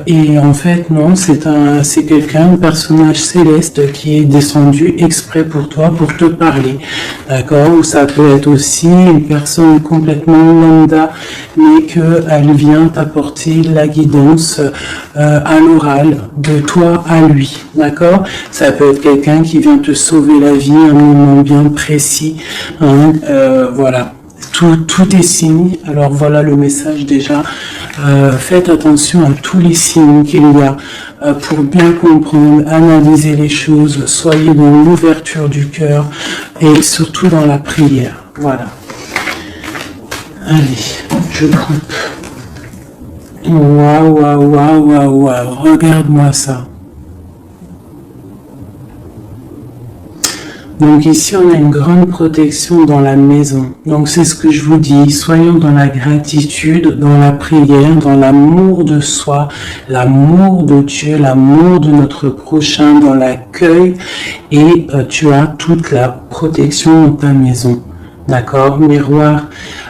Et en fait, non, c'est quelqu'un, un personnage céleste qui est descendu exprès pour toi, pour te parler, d'accord? Ou ça peut être aussi une personne complètement lambda, mais qu'elle vient t'apporter la guidance à l'oral, de toi à lui, d'accord? Ça peut être quelqu'un qui vient te sauver la vie à un moment bien précis, hein, voilà. Tout est signe. Alors voilà le message déjà. Faites attention à tous les signes qu'il y a pour bien comprendre, analyser les choses. Soyez dans l'ouverture du cœur et surtout dans la prière. Voilà. Allez, je coupe. Waouh, waouh, waouh, waouh, waouh. Regarde-moi ça. Donc ici, on a une grande protection dans la maison. Donc c'est ce que je vous dis, soyons dans la gratitude, dans la prière, dans l'amour de soi, l'amour de Dieu, l'amour de notre prochain, dans l'accueil, et tu as toute la protection dans ta maison. D'accord? Miroir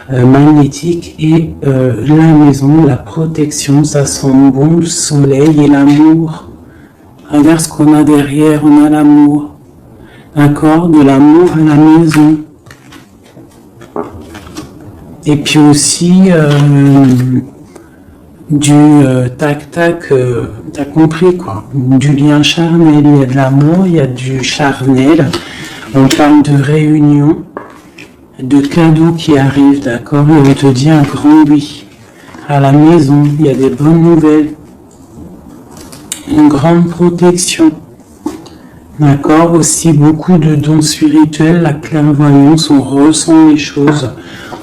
magnétique et la maison, la protection, ça sent bon, le soleil et l'amour. Regarde ce qu'on a derrière, on a l'amour. D'accord, de l'amour à la maison. Et puis aussi du tac-tac, t'as compris quoi, du lien charnel, il y a de l'amour, il y a du charnel. On parle de réunion, de cadeaux qui arrivent, d'accord, et on te dit un grand oui. À la maison, il y a des bonnes nouvelles, une grande protection. D'accord, aussi beaucoup de dons spirituels, la clairvoyance, on ressent les choses,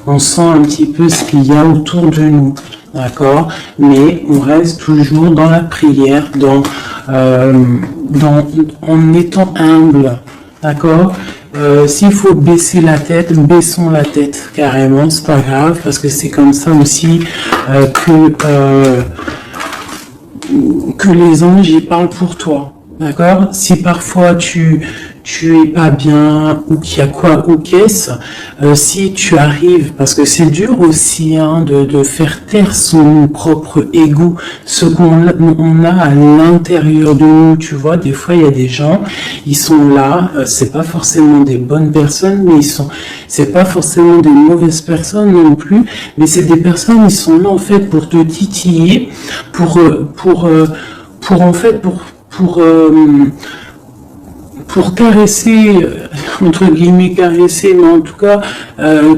on sent un petit peu ce qu'il y a autour de nous, d'accord, mais on reste toujours dans la prière, en étant humble, d'accord. S'il faut baisser la tête, baissons la tête carrément, c'est pas grave, parce que c'est comme ça aussi que les anges y parlent pour toi. D'accord? Si parfois tu es pas bien ou qu'il y a quoi ou qu'est-ce, si tu arrives, parce que c'est dur aussi hein, de faire taire son propre ego, ce qu'on a à l'intérieur de nous, tu vois, des fois il y a des gens, ils sont là, c'est pas forcément des bonnes personnes, mais c'est pas forcément des mauvaises personnes non plus, mais c'est des personnes, ils sont là en fait pour te titiller, pour caresser, entre guillemets caresser, mais en tout cas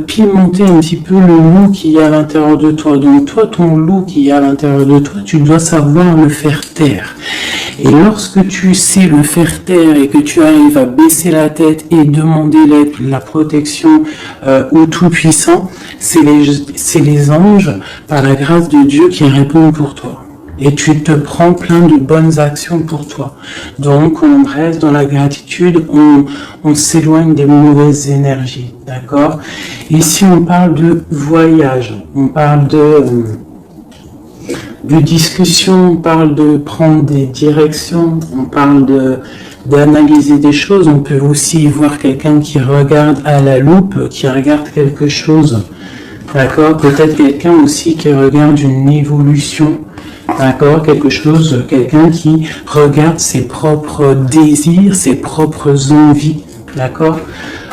pimenter un petit peu le loup qui y a à l'intérieur de toi. Donc toi, ton loup qui y a à l'intérieur de toi, tu dois savoir le faire taire. Et lorsque tu sais le faire taire et que tu arrives à baisser la tête et demander l'aide, la protection au Tout-Puissant, c'est les anges, par la grâce de Dieu, qui répondent pour toi. Et tu te prends plein de bonnes actions pour toi. Donc, on reste dans la gratitude, on s'éloigne des mauvaises énergies, d'accord? Ici, on parle de voyage, on parle de discussion, on parle de prendre des directions, on parle d'analyser des choses. On peut aussi voir quelqu'un qui regarde à la loupe, qui regarde quelque chose, d'accord? Peut-être quelqu'un aussi qui regarde une évolution. D'accord, quelqu'un qui regarde ses propres désirs, ses propres envies, d'accord.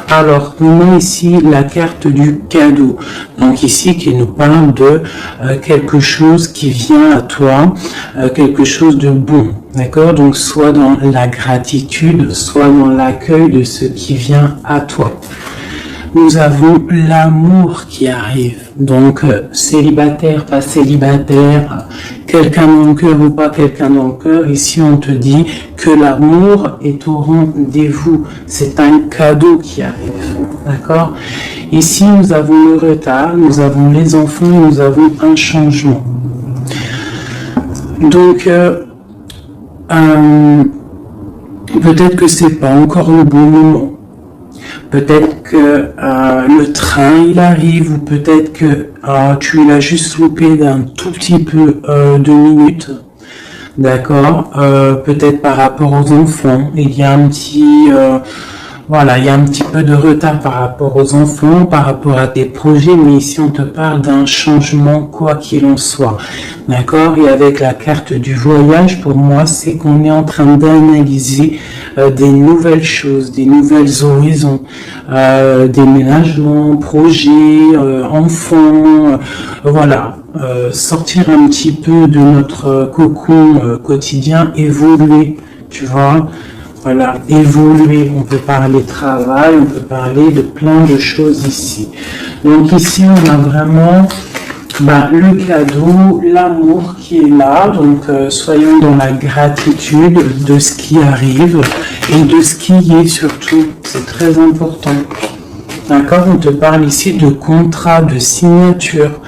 Alors, on a ici la carte du cadeau, donc ici qui nous parle de quelque chose qui vient à toi, quelque chose de bon, d'accord. Donc, soit dans la gratitude, soit dans l'accueil de ce qui vient à toi. Nous avons l'amour qui arrive. Donc, célibataire, pas célibataire, quelqu'un dans le cœur ou pas quelqu'un dans le cœur. Ici, on te dit que l'amour est au rendez-vous. C'est un cadeau qui arrive. D'accord? Ici, nous avons le retard, nous avons les enfants, nous avons un changement. Donc, peut-être que c'est pas encore le bon moment. Peut-être que le train il arrive, ou peut-être que tu l'as juste loupé d'un tout petit peu de minutes, d'accord. Peut-être par rapport aux enfants, il y a un petit Voilà, il y a un petit peu de retard par rapport aux enfants, par rapport à tes projets, mais ici on te parle d'un changement quoi qu'il en soit. D'accord? Et avec la carte du voyage, pour moi, c'est qu'on est en train d'analyser des nouvelles choses, des nouvelles horizons, déménagements, projets, enfants, voilà. Sortir un petit peu de notre cocon quotidien, évoluer, tu vois? Voilà, évoluer, on peut parler travail, on peut parler de plein de choses ici. Donc ici, on a vraiment le cadeau, l'amour qui est là. Donc soyons dans la gratitude de ce qui arrive et de ce qui est surtout. C'est très important. D'accord? On te parle ici de contrat, de signature.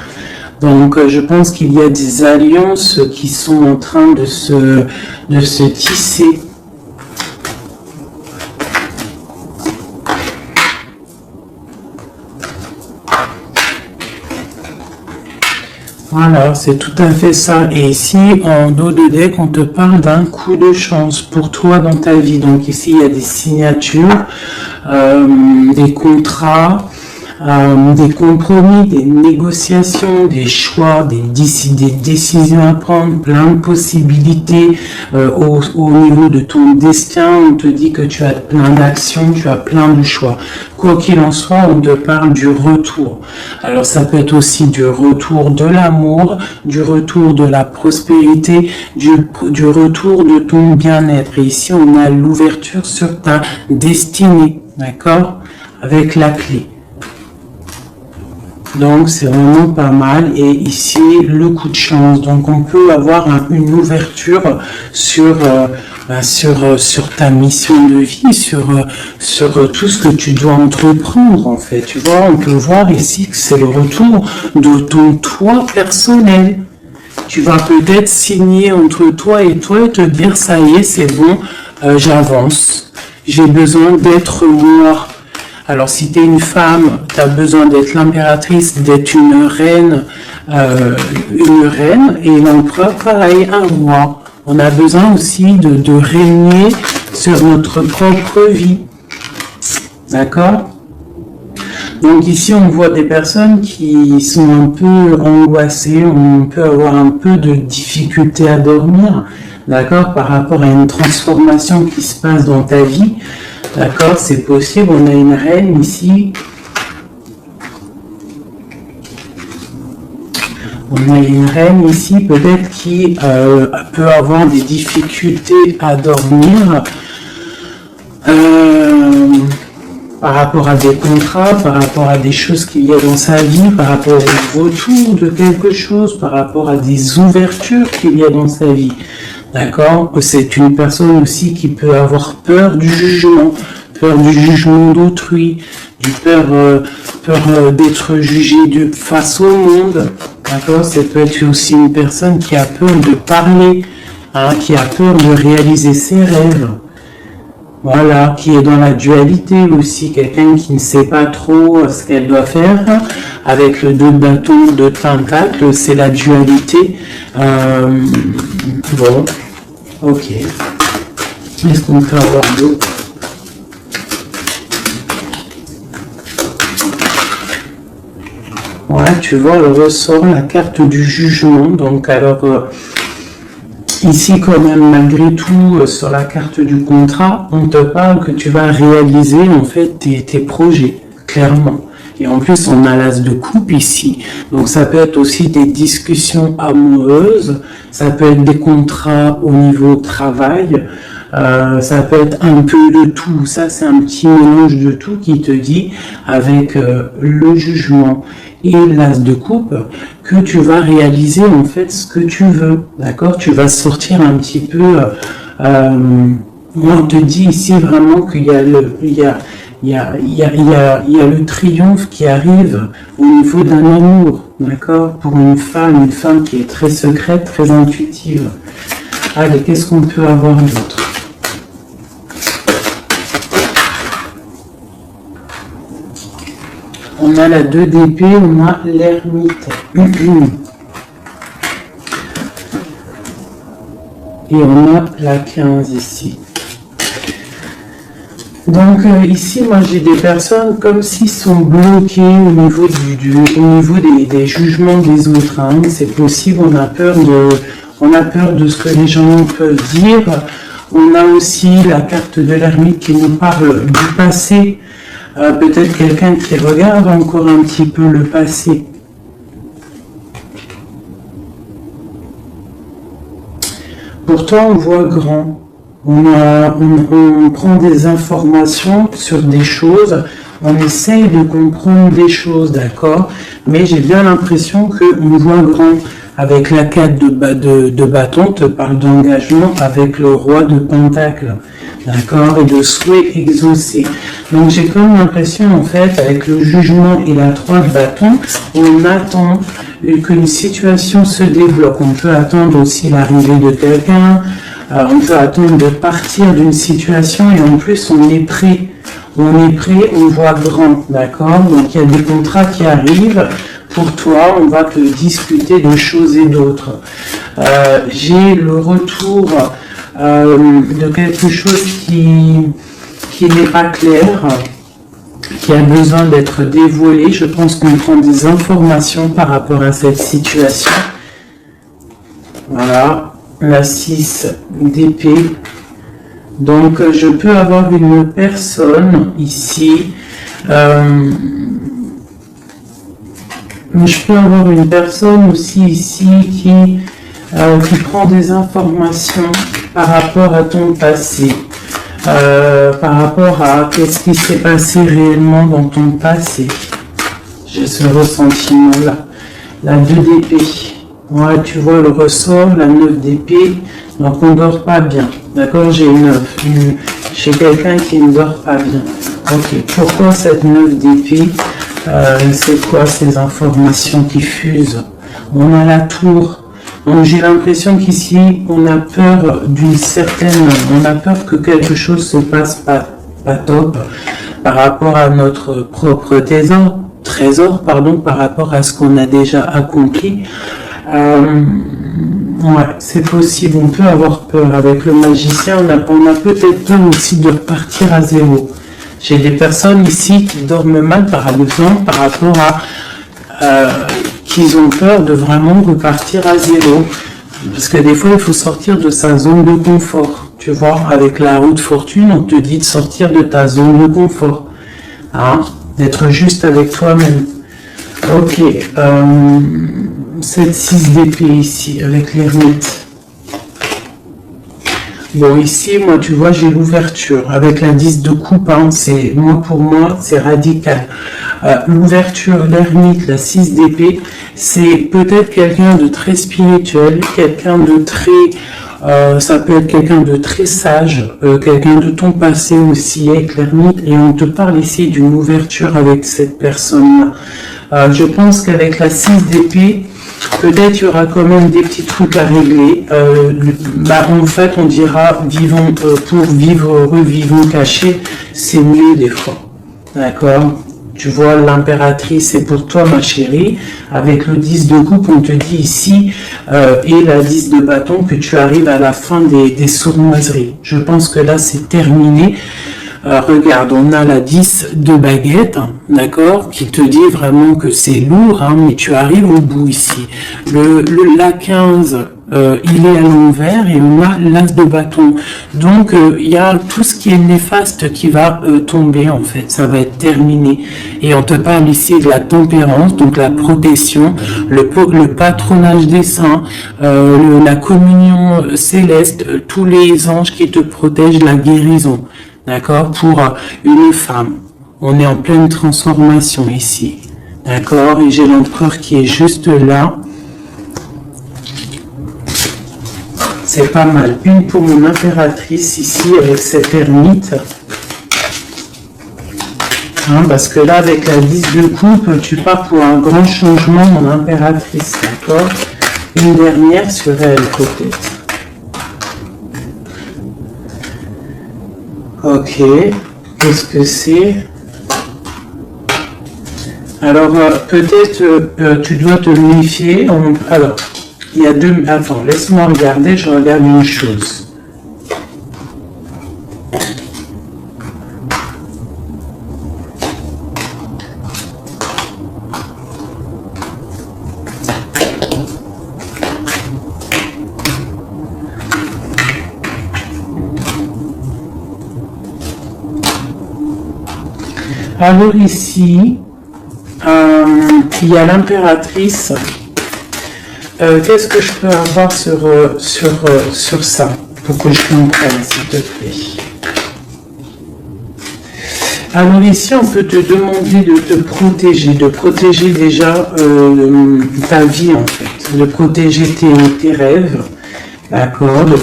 Donc je pense qu'il y a des alliances qui sont en train de se tisser. Voilà, c'est tout à fait ça. Et ici, en dos de deck, on te parle d'un coup de chance pour toi dans ta vie. Donc ici, il y a des signatures, des contrats, des compromis, des négociations, des choix, des décisions à prendre, plein de possibilités au niveau de ton destin. On te dit que tu as plein d'actions, tu as plein de choix. Quoi qu'il en soit, on te parle du retour. Alors ça peut être aussi du retour de l'amour, du retour de la prospérité, du retour de ton bien-être. Et ici, on a l'ouverture sur ta destinée, d'accord? Avec la clé. Donc c'est vraiment pas mal. Et ici le coup de chance. Donc on peut avoir une ouverture sur ta mission de vie, sur tout ce que tu dois entreprendre en fait. Tu vois, on peut voir ici que c'est le retour de ton toi personnel. Tu vas peut-être signer entre toi et te dire ça y est, c'est bon, j'avance. J'ai besoin d'être moi. Alors, si tu es une femme, tu as besoin d'être l'impératrice, d'être une reine, et l'empereur, pareil, un roi. On a besoin aussi de régner sur notre propre vie. D'accord? Donc ici, on voit des personnes qui sont un peu angoissées, on peut avoir un peu de difficulté à dormir, d'accord, par rapport à une transformation qui se passe dans ta vie. D'accord, c'est possible. On a une reine ici. On a une reine ici, peut-être qui peut avoir des difficultés à dormir par rapport à des contrats, par rapport à des choses qu'il y a dans sa vie, par rapport au retour de quelque chose, par rapport à des ouvertures qu'il y a dans sa vie. D'accord? C'est une personne aussi qui peut avoir peur du jugement d'autrui, peur d'être jugé face au monde. D'accord? Ça peut être aussi une personne qui a peur de parler, qui a peur de réaliser ses rêves. Voilà, qui est dans la dualité aussi, quelqu'un qui ne sait pas trop ce qu'elle doit faire. Avec le 2 de bâton, 2 de pentacle, c'est la dualité. Bon, ok. Est-ce qu'on peut avoir d'autres? Ouais, tu vois, elle ressort la carte du jugement. Donc, alors, ici, quand même, malgré tout, sur la carte du contrat, on te parle que tu vas réaliser, en fait, tes projets, clairement. Et en plus, on a l'as de coupe ici. Donc, ça peut être aussi des discussions amoureuses. Ça peut être des contrats au niveau travail. Ça peut être un peu de tout. Ça, c'est un petit mélange de tout qui te dit, avec le jugement et l'as de coupe, que tu vas réaliser en fait ce que tu veux. D'accord? Tu vas sortir un petit peu. Moi, on te dit ici vraiment qu'il y a le triomphe qui arrive au niveau d'un amour. D'accord? Pour une femme qui est très secrète, très intuitive. Allez, qu'est-ce qu'on peut avoir d'autre? On a la 2 d'épée, on a l'ermite. Et on a la 15 ici. Donc ici, moi j'ai des personnes comme s'ils sont bloqués au niveau au niveau des jugements des autres. Hein. C'est possible, on a peur de ce que les gens peuvent dire. On a aussi la carte de l'ermite qui nous parle du passé. Peut-être quelqu'un qui regarde encore un petit peu le passé. Pourtant, on voit grand. On prend des informations sur des choses, on essaye de comprendre des choses, d'accord? Mais j'ai bien l'impression qu'on voit grand. Avec la carte de bâton, te parle d'engagement avec le roi de pentacle, d'accord? Et de souhait exaucé. Donc j'ai comme l'impression, en fait, avec le jugement et la 3 de bâton, on attend qu'une situation se développe. On peut attendre aussi l'arrivée de quelqu'un, on peut attendre de partir d'une situation et en plus on est prêt. On est prêt, on voit grand, d'accord? Donc il y a des contrats qui arrivent. Pour toi, on va te discuter de choses et d'autres. J'ai le retour de quelque chose qui n'est pas clair, qui a besoin d'être dévoilé. Je pense qu'on prend des informations par rapport à cette situation. Voilà, la 6 d'épée. Donc, je peux avoir une personne ici. Mais je peux avoir une personne aussi ici qui prend des informations par rapport à ton passé, par rapport à qu'est-ce qui s'est passé réellement dans ton passé. J'ai ce ressentiment-là. La 2 d'épée. Ouais, tu vois le ressort, la 9 d'épée. Donc on ne dort pas bien. D'accord, j'ai chez quelqu'un qui ne dort pas bien. Ok, pourquoi cette 9 d'épée? C'est quoi ces informations qui fusent? On a la tour. Donc j'ai l'impression qu'ici, on a peur on a peur que quelque chose se passe pas top par rapport à notre propre trésor, par rapport à ce qu'on a déjà accompli. Ouais, c'est possible, on peut avoir peur. Avec le magicien, on a peut-être peur aussi de repartir à zéro. J'ai des personnes ici qui dorment mal, par exemple, par rapport à qu'ils ont peur de vraiment repartir à zéro. Parce que des fois, il faut sortir de sa zone de confort. Tu vois, avec la roue de fortune, on te dit de sortir de ta zone de confort. Hein, d'être juste avec toi-même. Ok, cette 6 d'épée ici, avec l'ermite. Bon, ici, moi, tu vois, j'ai l'ouverture. Avec la 10 de coupe, hein, pour moi, c'est radical. L'ouverture, l'ermite, la 6 d'épée, c'est peut-être quelqu'un de très spirituel, quelqu'un de très... ça peut être quelqu'un de très sage, quelqu'un de ton passé aussi, avec l'ermite, et on te parle ici d'une ouverture avec cette personne-là. Je pense qu'avec la 6 d'épée, peut-être il y aura quand même des petits trucs à régler. En fait, on dira vivons pour vivre, revivons cachés, c'est mieux des fois. D'accord? Tu vois, l'impératrice, c'est pour toi, ma chérie. Avec le 10 de coupe, on te dit ici, et la 10 de bâton, que tu arrives à la fin des sournoiseries. Je pense que là, c'est terminé. Regarde, on a la 10 de baguette, d'accord, qui te dit vraiment que c'est lourd, hein, mais tu arrives au bout ici. La 15, il est à l'envers et on a l'as de bâton. Donc, il y a tout ce qui est néfaste qui va tomber, en fait. Ça va être terminé. Et on te parle ici de la tempérance, donc la protection, le patronage des saints, la communion céleste, tous les anges qui te protègent, la guérison. D'accord? Pour une femme. On est en pleine transformation ici. D'accord? Et j'ai l'empereur qui est juste là. C'est pas mal. Une pour mon impératrice ici avec cette ermite. Hein, parce que là, avec la 10 de coupe, tu pars pour un grand changement, mon impératrice. D'accord? Une dernière sur elle, peut-être. Ok, qu'est-ce que c'est? Alors, peut-être tu dois te méfier. Alors, il y a deux... Attends, laisse-moi regarder, je regarde une chose. Alors ici, il y a l'impératrice. Qu'est-ce que je peux avoir sur ça pour que je comprenne, s'il te plaît? Alors ici, on peut te demander de te protéger, de protéger déjà ta vie en fait, de protéger tes rêves, d'accord, de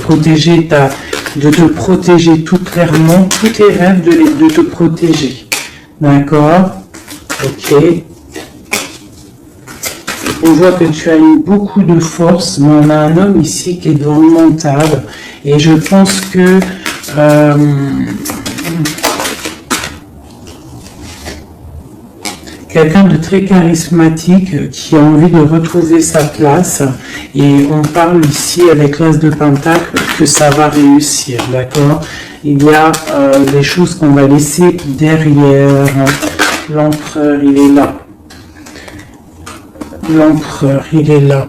te protéger tout clairement, tous tes rêves, de te protéger, d'accord, ok. On voit que tu as eu beaucoup de force, mais on a un homme ici qui est dans le mental, et je pense que quelqu'un de très charismatique qui a envie de retrouver sa place, et on parle ici avec l'As de Pentacle que ça va réussir, d'accord? Il y a des choses qu'on va laisser derrière. L'empereur, il est là. L'empereur, il est là.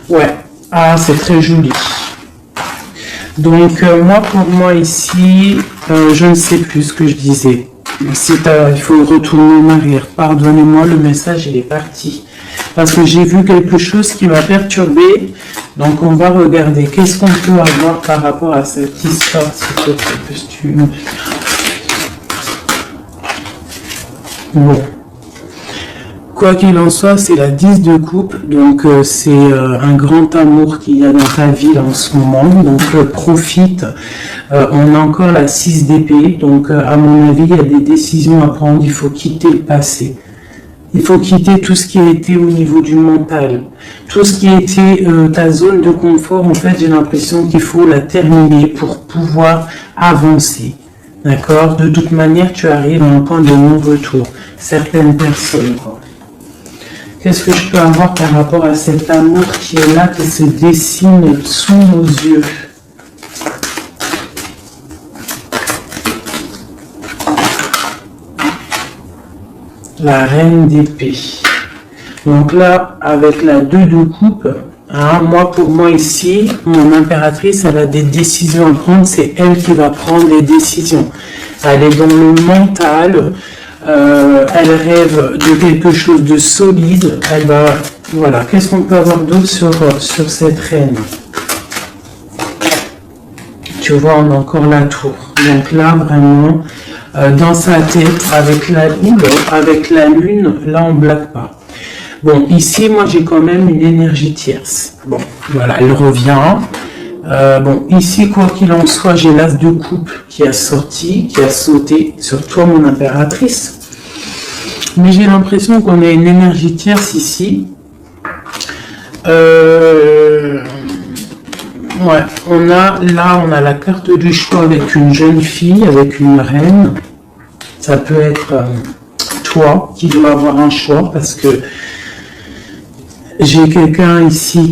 Ouais, ah, c'est très joli. Donc, pour moi ici, je ne sais plus ce que je disais. Il faut retourner en arrière. Pardonnez-moi, le message, il est parti. Parce que j'ai vu quelque chose qui m'a perturbé. Donc, on va regarder. Qu'est-ce qu'on peut avoir par rapport à cette histoire, s'il te plaît, costume. Bon. Quoi qu'il en soit, c'est la 10 de coupe, donc c'est un grand amour qu'il y a dans ta vie en ce moment, donc profite. On a encore la 6 d'épée, donc à mon avis, il y a des décisions à prendre, il faut quitter le passé. Il faut quitter tout ce qui a été au niveau du mental. Tout ce qui a été ta zone de confort, en fait, j'ai l'impression qu'il faut la terminer pour pouvoir avancer. D'accord? De toute manière, tu arrives à un point de non-retour. Certaines personnes, quoi. Qu'est-ce que je peux avoir par rapport à cet amour qui est là, qui se dessine sous nos yeux? La reine d'épée. Donc là, avec la 2 de coupe, hein, pour moi ici, mon impératrice, elle a des décisions à prendre, c'est elle qui va prendre les décisions. Elle est dans le mental. Elle rêve de quelque chose de solide. Elle va, voilà. Qu'est-ce qu'on peut avoir d'autre sur cette reine? Tu vois, on a encore la tour. Donc là, vraiment, dans sa tête, avec la lune, là, on ne blague pas. Bon, ici, moi, j'ai quand même une énergie tierce. Bon, voilà, elle revient. Bon, ici, quoi qu'il en soit, j'ai l'As de coupe qui a sauté sur toi, mon impératrice. Mais j'ai l'impression qu'on a une énergie tierce ici. Ouais, on a la carte du choix avec une jeune fille, avec une reine. Ça peut être toi qui dois avoir un choix parce que j'ai quelqu'un ici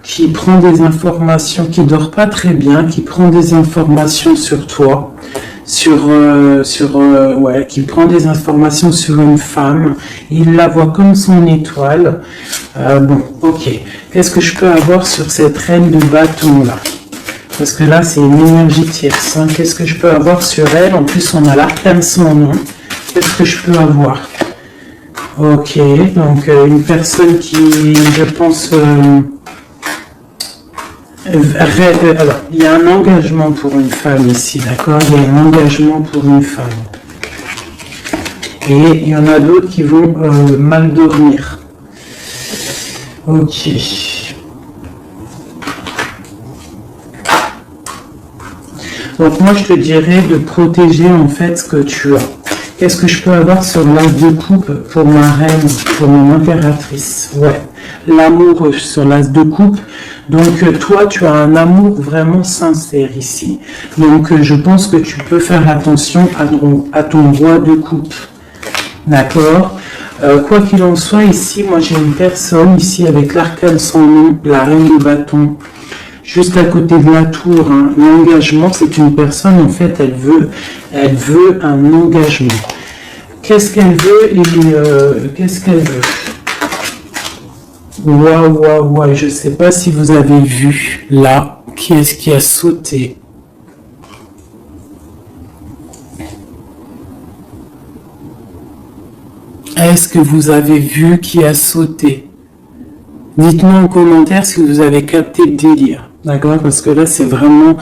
qui prend des informations, qui dort pas très bien, qui prend des informations sur toi, qui prend des informations sur une femme, il la voit comme son étoile. Bon, ok. Qu'est-ce que je peux avoir sur cette reine de bâton là? Parce que là, c'est une énergie tierce. Hein. Qu'est-ce que je peux avoir sur elle? En plus, on a l'arcane sans nom. Qu'est-ce que je peux avoir? Ok, donc une personne qui, je pense... alors, il y a un engagement pour une femme ici, d'accord? Il y a un engagement pour une femme. Et il y en a d'autres qui vont mal dormir. Ok. Donc moi, je te dirais de protéger en fait ce que tu as. Qu'est-ce que je peux avoir sur l'As de coupe pour ma reine, pour mon impératrice? Ouais, l'amour sur l'As de coupe. Donc toi, tu as un amour vraiment sincère ici. Donc je pense que tu peux faire attention à ton roi de coupe. D'accord? Quoi qu'il en soit, ici, moi j'ai une personne ici avec l'arcane sans nom, la reine de bâton. Juste à côté de la tour, hein. L'engagement, c'est une personne, en fait, elle veut un engagement. Qu'est-ce qu'elle veut qu'est-ce qu'elle veut? Waouh, je ne sais pas si vous avez vu, là, qui est-ce qui a sauté? Est-ce que vous avez vu qui a sauté? Dites-moi en commentaire si vous avez capté le délire. D'accord? Parce que là, c'est vraiment...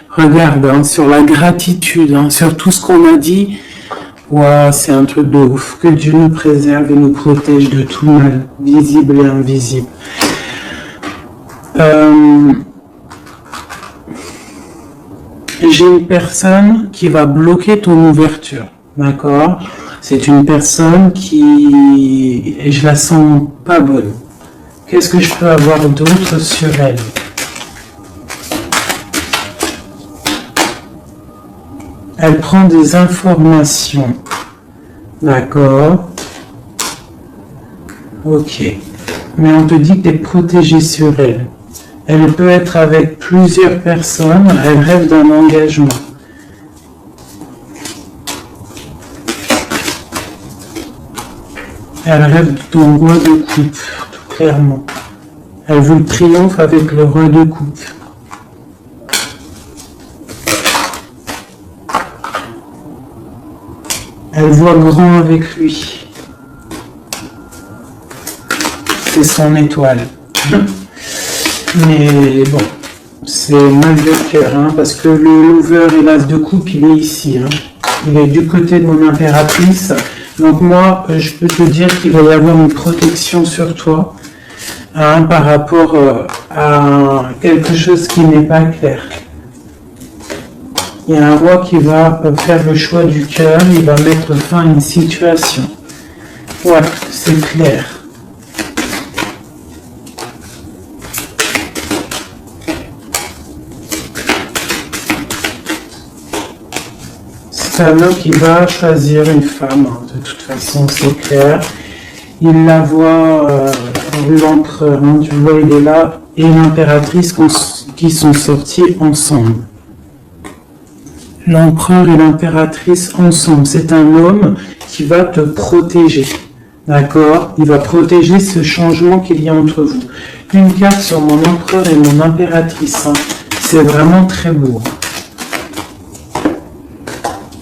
Regarde, hein, sur la gratitude, hein, sur tout ce qu'on a dit. Waouh, c'est un truc de ouf. Que Dieu nous préserve et nous protège de tout mal, visible et invisible. J'ai une personne qui va bloquer ton ouverture. D'accord? C'est une personne qui... Et je la sens pas bonne. Qu'est-ce que je peux avoir d'autre sur elle? Elle prend des informations. D'accord. Ok. Mais on te dit que tu es protégé sur elle. Elle peut être avec plusieurs personnes. Elle rêve d'un engagement. Elle rêve de ton roi de coupe, tout clairement. Elle veut le triomphe avec le roi de coupe. Elle voit grand avec lui. C'est son étoile. Mais bon, c'est mal de cœur, hein, parce que le lover et l'as de coupe, il est ici. Hein. Il est du côté de mon impératrice. Donc moi, je peux te dire qu'il va y avoir une protection sur toi, hein, par rapport à quelque chose qui n'est pas clair. Il y a un roi qui va faire le choix du cœur, il va mettre fin à une situation. Ouais, c'est clair. C'est un homme qui va choisir une femme, hein. De toute façon, c'est clair. Il la voit, l'empereur, hein, tu vois, il est là, et l'impératrice qui sont sortis ensemble. L'empereur et l'impératrice ensemble. C'est un homme qui va te protéger. D'accord? Il va protéger ce changement qu'il y a entre vous. Une carte sur mon empereur et mon impératrice. Hein. C'est vraiment très beau.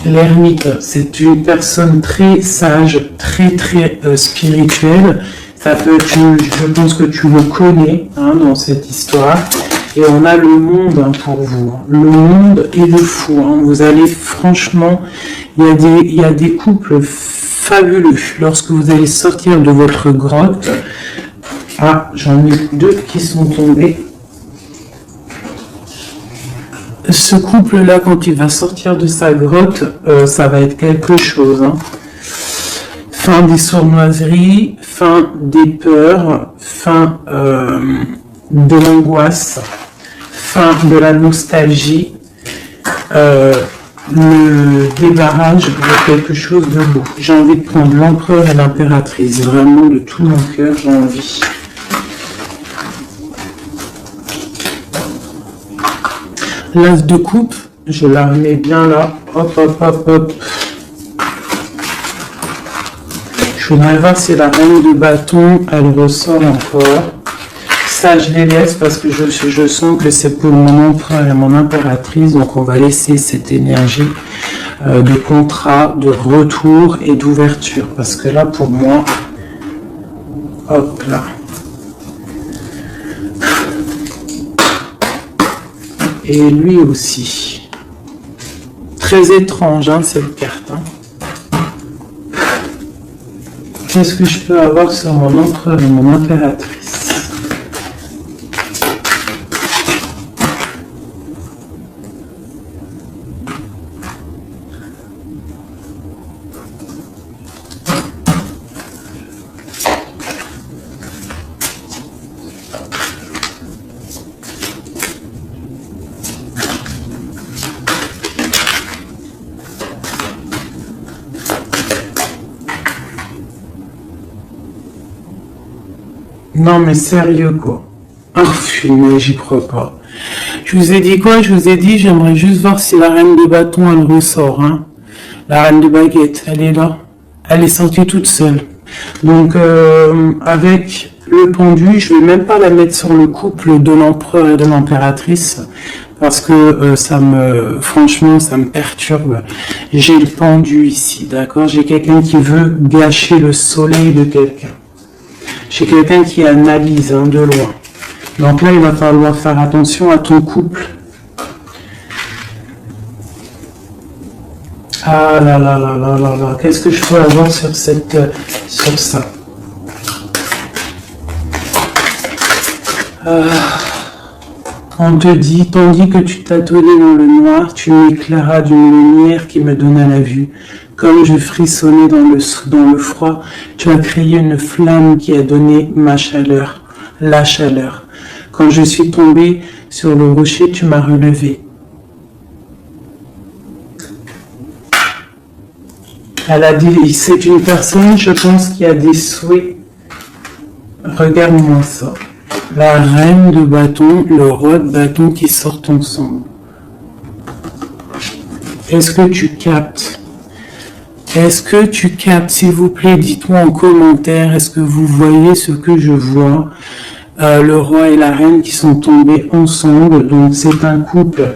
L'ermite, c'est une personne très sage, très spirituelle. Ça peut être, je pense que tu le connais, hein, dans cette histoire. Et on a le monde, hein, pour vous. Le monde est le fou. Hein. Vous allez, franchement, il y a des couples fabuleux. Lorsque vous allez sortir de votre grotte, ah, j'en ai deux qui sont tombés. Ce couple-là, quand il va sortir de sa grotte, ça va être quelque chose. Hein. Fin des sournoiseries, fin des peurs, fin de l'angoisse, fin de la nostalgie, le débarrage de quelque chose de beau. J'ai envie de prendre l'empereur et l'impératrice, vraiment de tout mon cœur, j'ai envie. L'as de coupe, je la remets bien là, hop, hop, hop, hop. Je voudrais voir si la reine de bâton, elle ressort encore. Ça, je les laisse parce que je sens que c'est pour mon empereur et mon impératrice, donc on va laisser cette énergie de contrat, de retour et d'ouverture. Parce que là, pour moi, hop là. Et lui aussi. Très étrange, hein, cette carte. Hein. Qu'est-ce que je peux avoir sur mon empereur et mon impératrice? Non mais sérieux quoi. Ah, mais j'y crois pas. Je vous ai dit quoi? Je vous ai dit, j'aimerais juste voir si la reine de bâton elle ressort. Hein. La reine de baguette, elle est là. Elle est sortie toute seule. Donc avec le pendu, je vais même pas la mettre sur le couple de l'empereur et de l'impératrice. parce que franchement, ça me perturbe. J'ai le pendu ici, d'accord? J'ai quelqu'un qui veut gâcher le soleil de quelqu'un. J'ai quelqu'un qui analyse de loin. Donc là, il va falloir faire attention à ton couple. Ah là là là là là là, qu'est-ce que je peux avoir sur ça? On te dit, tandis que tu t'attendais dans le noir, tu m'éclairas d'une lumière qui me donna la vue. Comme je frissonnais dans le froid, tu as créé une flamme qui a donné ma chaleur, la chaleur. Quand je suis tombé sur le rocher, tu m'as relevé. Elle a dit, c'est une personne, je pense, qui a des souhaits. Regarde-moi ça. La reine de bâton, le roi de bâton qui sortent ensemble. Est-ce que tu captes? Est-ce que tu captes? S'il vous plaît, dites-moi en commentaire, est-ce que vous voyez ce que je vois? Le roi et la reine qui sont tombés ensemble, donc c'est un couple.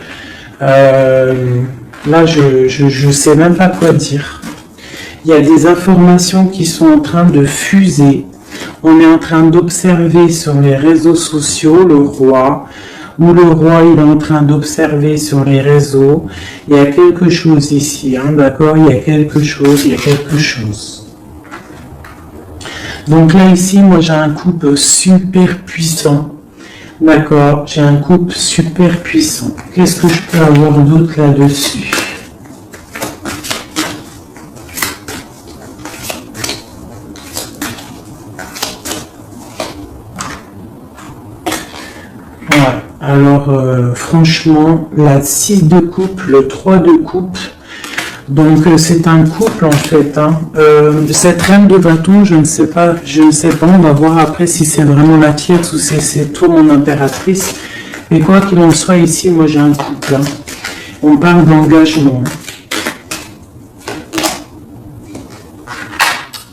Là, je sais même pas quoi dire. Il y a des informations qui sont en train de fuser. On est en train d'observer sur les réseaux sociaux le roi, ou le roi il est en train d'observer sur les réseaux. Il y a quelque chose ici, d'accord? Il y a quelque chose. Donc là ici, moi j'ai un couple super puissant. D'accord, j'ai un couple super puissant. Qu'est-ce que je peux avoir d'autre là-dessus? Alors, franchement, la 6 de coupe, le 3 de coupe, donc c'est un couple en fait. Cette reine de bâton, je ne sais pas, on va voir après si c'est vraiment la tierce ou si c'est toi mon impératrice. Mais quoi qu'il en soit, ici, moi j'ai un couple. On parle d'engagement.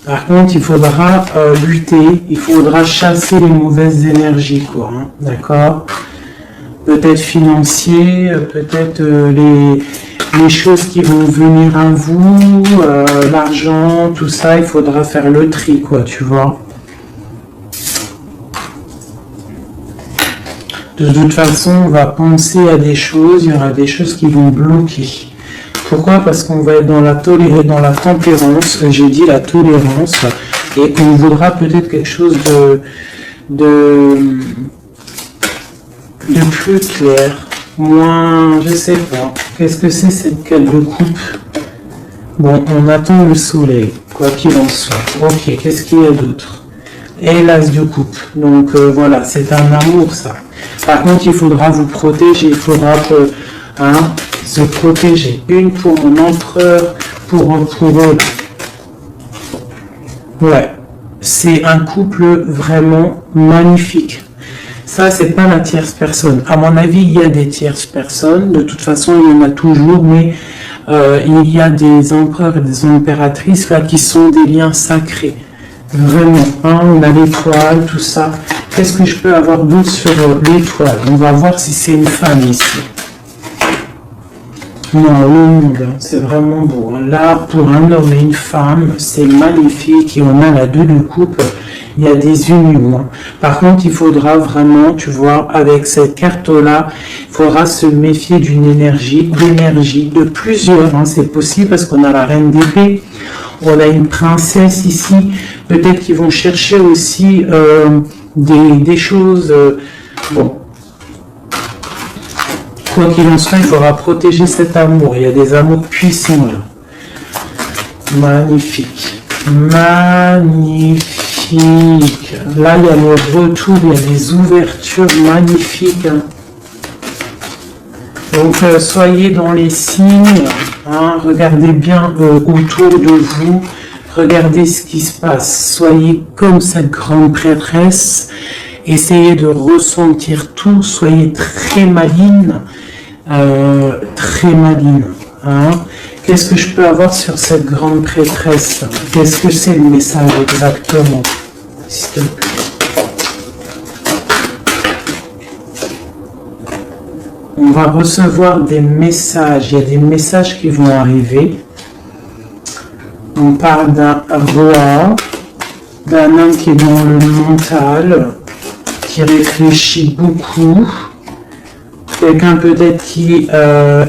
Par contre, il faudra lutter, il faudra chasser les mauvaises énergies, quoi. D'accord? Peut-être financier, peut-être les choses qui vont venir à vous, l'argent, tout ça, il faudra faire le tri, quoi, tu vois. De toute façon, on va penser à des choses, il y aura des choses qui vont bloquer. Pourquoi? Parce qu'on va être dans la tempérance, j'ai dit la tolérance, et qu'on voudra peut-être quelque chose de plus clair, moins, je sais pas. Qu'est-ce que c'est cette quête de coupe? Bon, on attend le soleil, quoi qu'il en soit. Ok, qu'est-ce qu'il y a d'autre? Et l'as de coupe. Donc voilà, c'est un amour ça. Par contre, il faudra vous protéger, il faudra se protéger. Une pour mon empereur, pour eux. Ouais, c'est un couple vraiment magnifique. Ça, c'est pas la tierce personne. À mon avis, il y a des tierces personnes. De toute façon, il y en a toujours, mais il y a des empereurs et des impératrices là qui sont des liens sacrés. Vraiment. On a l'étoile, tout ça. Qu'est-ce que je peux avoir d'autre sur l'étoile? On va voir si c'est une femme ici. Non, le monde, c'est vraiment beau. Là, pour un homme et une femme, c'est magnifique. Et on a la 2 de coupe. Il y a des unions. Par contre, il faudra vraiment, tu vois, avec cette carte-là, il faudra se méfier d'énergie, de plusieurs. C'est possible parce qu'on a la reine d'épée, on a une princesse ici. Peut-être qu'ils vont chercher aussi des choses. Bon. Quoi qu'il en soit, il faudra protéger cet amour. Il y a des amours puissants là. Magnifique. Là, il y a le retour, il y a des ouvertures magnifiques. Donc, soyez dans les signes. Regardez bien autour de vous. Regardez ce qui se passe. Soyez comme cette grande prêtresse. Essayez de ressentir tout. Soyez très maligne. Qu'est-ce que je peux avoir sur cette grande prêtresse? Qu'est-ce que c'est le message exactement? S'il te plaît. On va recevoir des messages. Il y a des messages qui vont arriver. On parle d'un roi, d'un homme qui est dans le mental, qui réfléchit beaucoup. Quelqu'un peut-être qui a un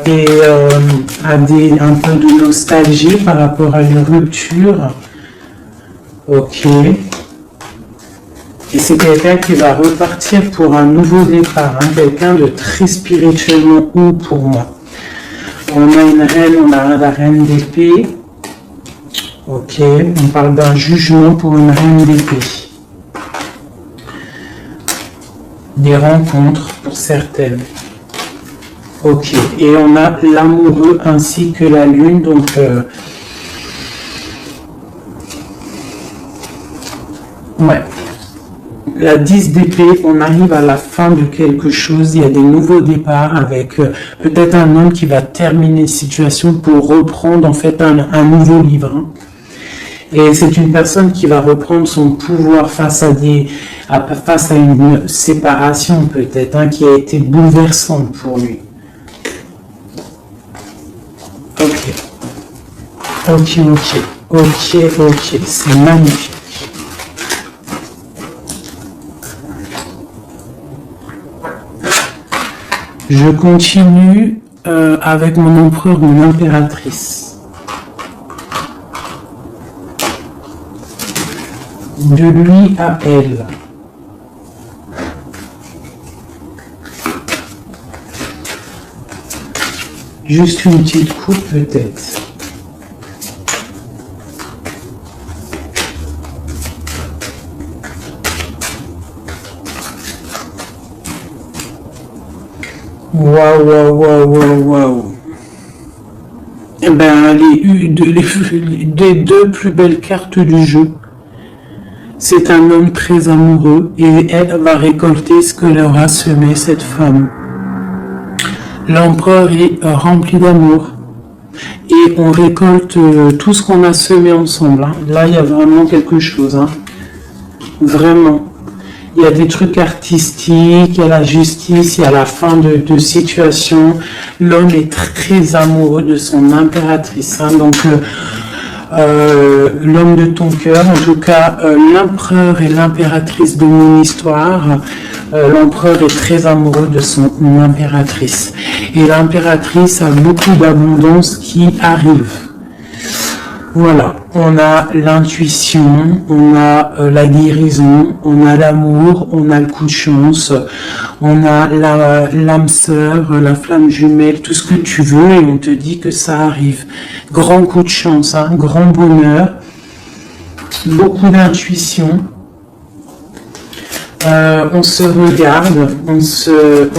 peu de nostalgie par rapport à une rupture. Ok. Et c'est quelqu'un qui va repartir pour un nouveau départ, hein, quelqu'un de très spirituellement haut pour moi. On a une reine, on a la reine d'épée. Ok, on parle d'un jugement pour une reine d'épée. Des rencontres pour certaines. Ok, et on a l'amoureux ainsi que la lune, donc ouais. La 10 d'épée, on arrive à la fin de quelque chose, il y a des nouveaux départs avec peut-être un homme qui va terminer une situation pour reprendre en fait un nouveau livre. Hein. Et c'est une personne qui va reprendre son pouvoir face à une séparation peut-être, hein, qui a été bouleversante pour lui. Ok, c'est magnifique. Je continue avec mon empereur, mon impératrice. De lui à elle. Juste une petite coupe peut-être. Waouh. Eh ben, les deux plus belles cartes du jeu. C'est un homme très amoureux et elle va récolter ce que leur a semé cette femme. L'empereur est rempli d'amour et on récolte tout ce qu'on a semé ensemble. Hein. Là, il y a vraiment quelque chose. Hein. Vraiment. Il y a des trucs artistiques, il y a la justice, il y a la fin de situation. L'homme est très amoureux de son impératrice. Hein. Donc, l'homme de ton cœur, en tout cas, l'empereur et l'impératrice de mon histoire. L'empereur est très amoureux de son impératrice. Et l'impératrice a beaucoup d'abondance qui arrive. Voilà, on a l'intuition, on a la guérison, on a l'amour, on a le coup de chance, on a l'âme sœur, la flamme jumelle, tout ce que tu veux et on te dit que ça arrive. Grand coup de chance, hein, grand bonheur, beaucoup d'intuition. On se regarde, on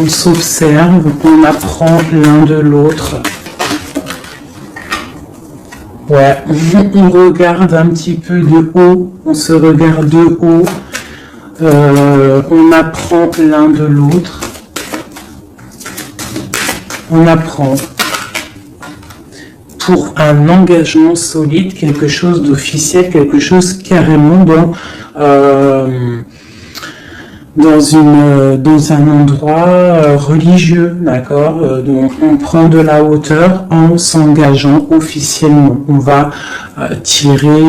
s'observe, on apprend l'un de l'autre. Ouais, on regarde un petit peu de haut, on se regarde de haut, on apprend l'un de l'autre, on apprend pour un engagement solide, quelque chose d'officiel, quelque chose carrément dans un endroit religieux, d'accord, donc on prend de la hauteur en s'engageant officiellement. On va tirer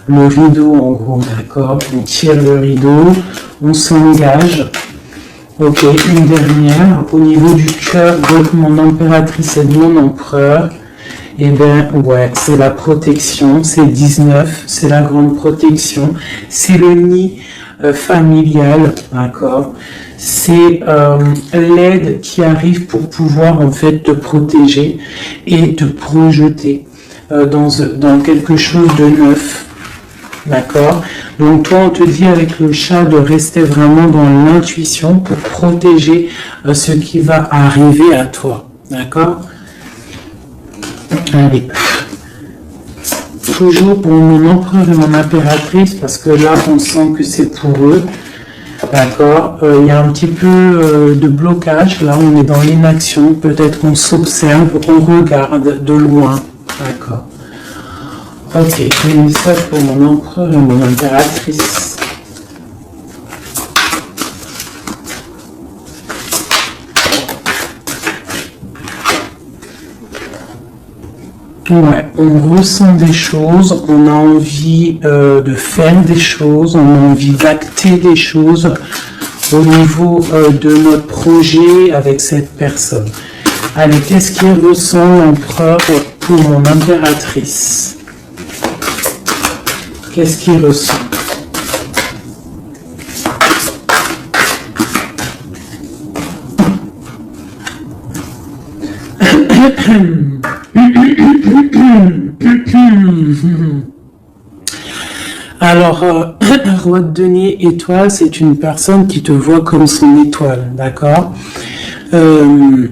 le rideau en gros, d'accord, on tire le rideau, on s'engage. Ok, une dernière, au niveau du cœur de mon impératrice et de mon empereur, eh bien, ouais, c'est la protection, c'est 19, c'est la grande protection, c'est le nid familial, d'accord, c'est l'aide qui arrive pour pouvoir en fait te protéger et te projeter dans quelque chose de neuf, d'accord. Donc toi on te dit avec le chat de rester vraiment dans l'intuition pour protéger ce qui va arriver à toi, d'accord. Allez. Toujours pour mon empereur et mon impératrice, parce que là, on sent que c'est pour eux. D'accord. Il y a un petit peu de blocage. Là, on est dans l'inaction. Peut-être qu'on s'observe, on regarde de loin. D'accord. Ok. Un message pour mon empereur et mon impératrice. Ouais, on ressent des choses, on a envie de faire des choses, on a envie d'acter des choses au niveau de notre projet avec cette personne. Allez, qu'est-ce qu'il ressent l'empereur pour mon impératrice? Qu'est-ce qu'il ressent? Alors, roi de denier étoile, c'est une personne qui te voit comme son étoile, d'accord? Je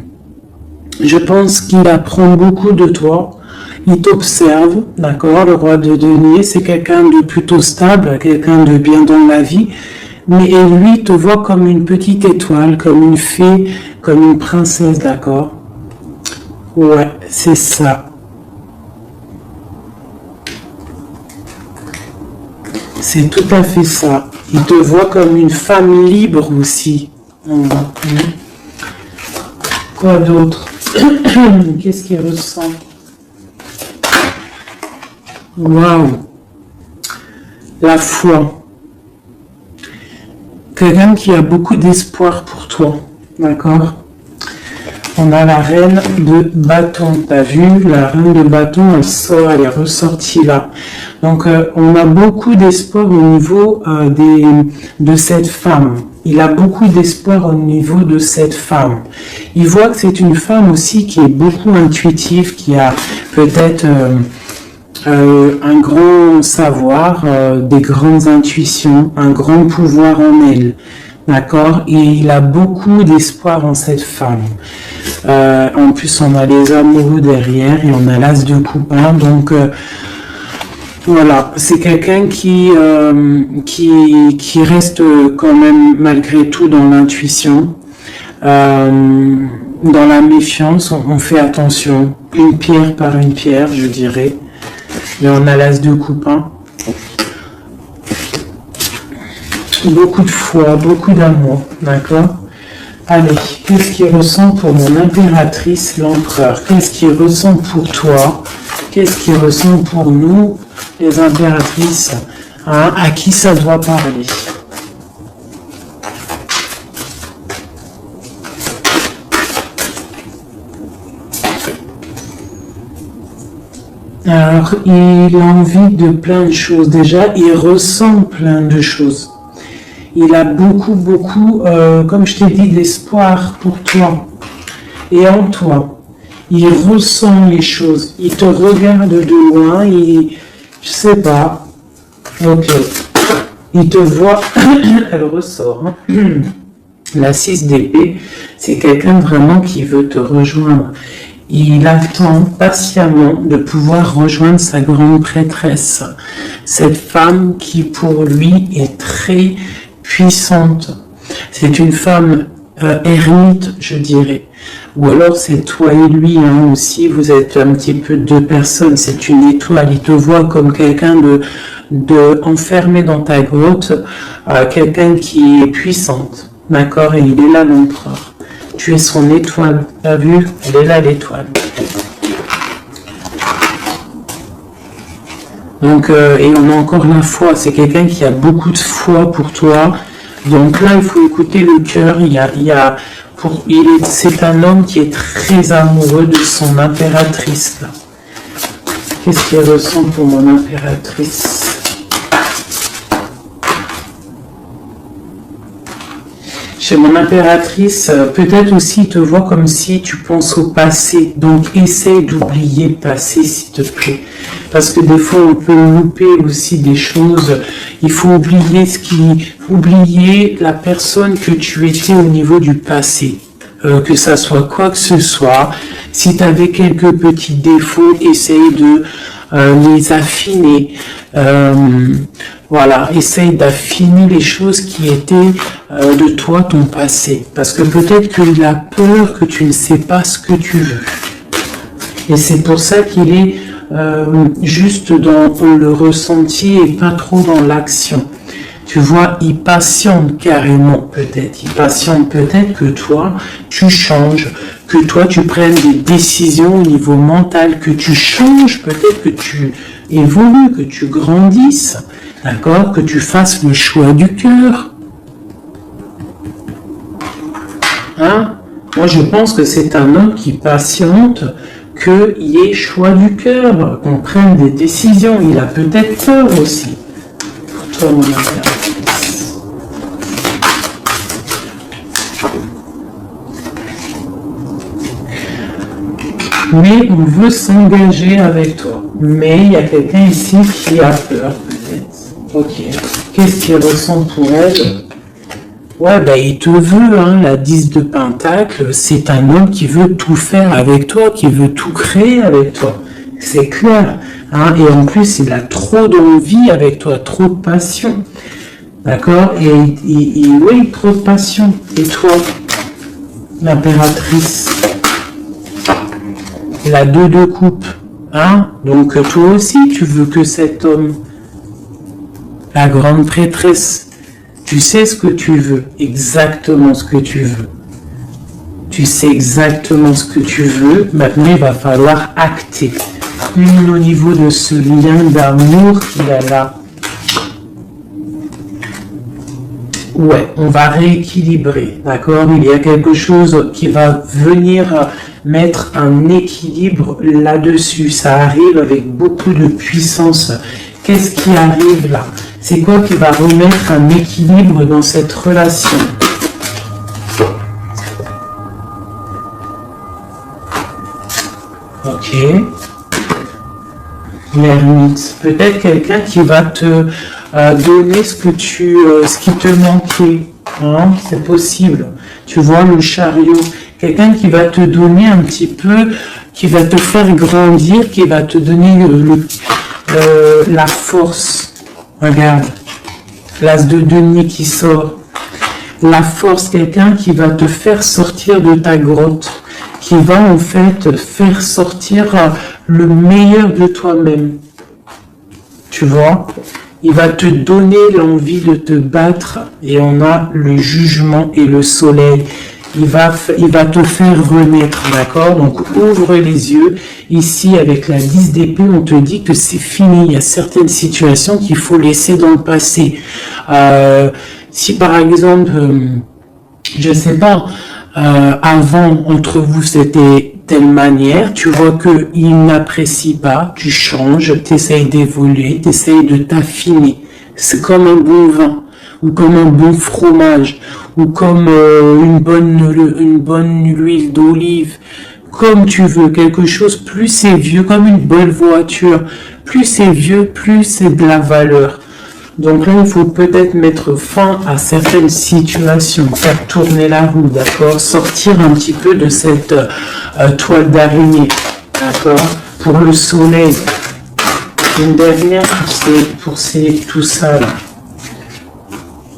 pense qu'il apprend beaucoup de toi, il t'observe, d'accord? Le roi de denier, c'est quelqu'un de plutôt stable, quelqu'un de bien dans la vie, mais lui te voit comme une petite étoile, comme une fée, comme une princesse, d'accord? Ouais, c'est ça. C'est tout à fait ça. Il te voit comme une femme libre aussi. Quoi d'autre? Qu'est-ce qu'il ressent? Waouh! La foi. Quelqu'un qui a beaucoup d'espoir pour toi. D'accord? On a la reine de bâton. T'as vu, la reine de bâton, elle sort, elle est ressortie là. Donc, on a beaucoup d'espoir au niveau de cette femme. Il a beaucoup d'espoir au niveau de cette femme. Il voit que c'est une femme aussi qui est beaucoup intuitive, qui a peut-être un grand savoir, des grandes intuitions, un grand pouvoir en elle. D'accord? Et il a beaucoup d'espoir en cette femme. En plus, on a les amoureux derrière et on a l'as de coupin. Donc, voilà, c'est quelqu'un qui reste quand même malgré tout dans l'intuition, dans la méfiance. On fait attention, une pierre par une pierre, je dirais. Et on a l'as de coupin. Beaucoup de foi, beaucoup d'amour, d'accord? Allez, qu'est-ce qu'il ressent pour mon impératrice, l'empereur? Qu'est-ce qu'il ressent pour toi? Qu'est-ce qu'il ressent pour nous, les impératrices? Hein? À qui ça doit parler? Alors, il a envie de plein de choses. Déjà, il ressent plein de choses. Il a beaucoup, comme je t'ai dit, d'espoir pour toi et en toi. Il ressent les choses. Il te regarde de loin. Je sais pas. Ok. Il te voit. Elle ressort. Hein. La 6 d'épée, c'est quelqu'un vraiment qui veut te rejoindre. Il attend patiemment de pouvoir rejoindre sa grande prêtresse. Cette femme qui, pour lui, est très puissante. C'est une femme ermite, je dirais. Ou alors c'est toi et lui hein, aussi, vous êtes un petit peu deux personnes, c'est une étoile. Il te voit comme quelqu'un de enfermé dans ta grotte, quelqu'un qui est puissante. D'accord? Et il est là l'empereur. Tu es son étoile. T'as vu? Elle est là l'étoile. Donc, et on a encore la foi. C'est quelqu'un qui a beaucoup de foi pour toi. Donc là, il faut écouter le cœur. C'est un homme qui est très amoureux de son impératrice. Là. Qu'est-ce qu'il ressent pour mon impératrice? Chez mon impératrice, peut-être aussi te vois comme si tu penses au passé. Donc, essaye d'oublier le passé, s'il te plaît. Parce que des fois, on peut louper aussi des choses. Il faut oublier la personne que tu étais au niveau du passé. Que ça soit quoi que ce soit. Si tu avais quelques petits défauts, essaye de les affiner. Voilà, essaye d'affiner les choses qui étaient de toi, ton passé. Parce que peut-être qu'il a peur que tu ne sais pas ce que tu veux. Et c'est pour ça qu'il est juste dans le ressenti et pas trop dans l'action. Tu vois, il patiente carrément peut-être. Il patiente peut-être que toi, tu changes, que toi, tu prennes des décisions au niveau mental, que tu changes, peut-être que tu évolues, que tu grandisses, d'accord, que tu fasses le choix du cœur. Hein? Moi, je pense que c'est un homme qui patiente qu'il y ait choix du cœur, qu'on prenne des décisions. Il a peut-être peur aussi. Pour toi, mon impératrice. Mais on veut s'engager avec toi. Mais il y a quelqu'un ici qui a peur, peut-être. Ok. Qu'est-ce qu'il ressent pour elle? Ouais, ben il te veut, hein, la 10 de Pentacle, c'est un homme qui veut tout faire avec toi, qui veut tout créer avec toi. C'est clair. Hein, et en plus, il a trop d'envie avec toi, trop de passion. D'accord? Et oui, trop de passion. Et toi, l'impératrice, la 2 de coupe. Hein? Donc toi aussi, tu veux que cet homme, la grande prêtresse, tu sais ce que tu veux, exactement ce que tu veux. Tu sais exactement ce que tu veux. Maintenant, il va falloir acter. Au niveau de ce lien d'amour qu'il a là. Ouais, on va rééquilibrer, d'accord? Il y a quelque chose qui va venir mettre un équilibre là-dessus. Ça arrive avec beaucoup de puissance. Qu'est-ce qui arrive là? C'est quoi qui va remettre un équilibre dans cette relation? Ok. L'ermite. Peut-être quelqu'un qui va te donner ce qui te manquait. Hein? C'est possible. Tu vois le chariot. Quelqu'un qui va te donner un petit peu, qui va te faire grandir, qui va te donner la force. Regarde, l'as de denier qui sort. La force, quelqu'un qui va te faire sortir de ta grotte, qui va en fait faire sortir le meilleur de toi-même. Tu vois? Il va te donner l'envie de te battre et on a le jugement et le soleil. Il va te faire renaître, d'accord? Donc, ouvre les yeux. Ici, avec la 10 d'épée, on te dit que c'est fini. Il y a certaines situations qu'il faut laisser dans le passé. Si, par exemple, je sais pas, avant, entre vous, c'était telle manière, tu vois qu'il n'apprécie pas, tu changes, tu essayes d'évoluer, tu essayes de t'affiner. C'est comme un bon vin, ou comme un bon fromage, ou comme une bonne huile d'olive, comme tu veux, quelque chose, plus c'est vieux, comme une bonne voiture, plus c'est vieux, plus c'est de la valeur. Donc là, il faut peut-être mettre fin à certaines situations, faire tourner la roue, d'accord? Sortir un petit peu de cette toile d'araignée, d'accord? Pour le soleil. Une dernière pour tout ça là.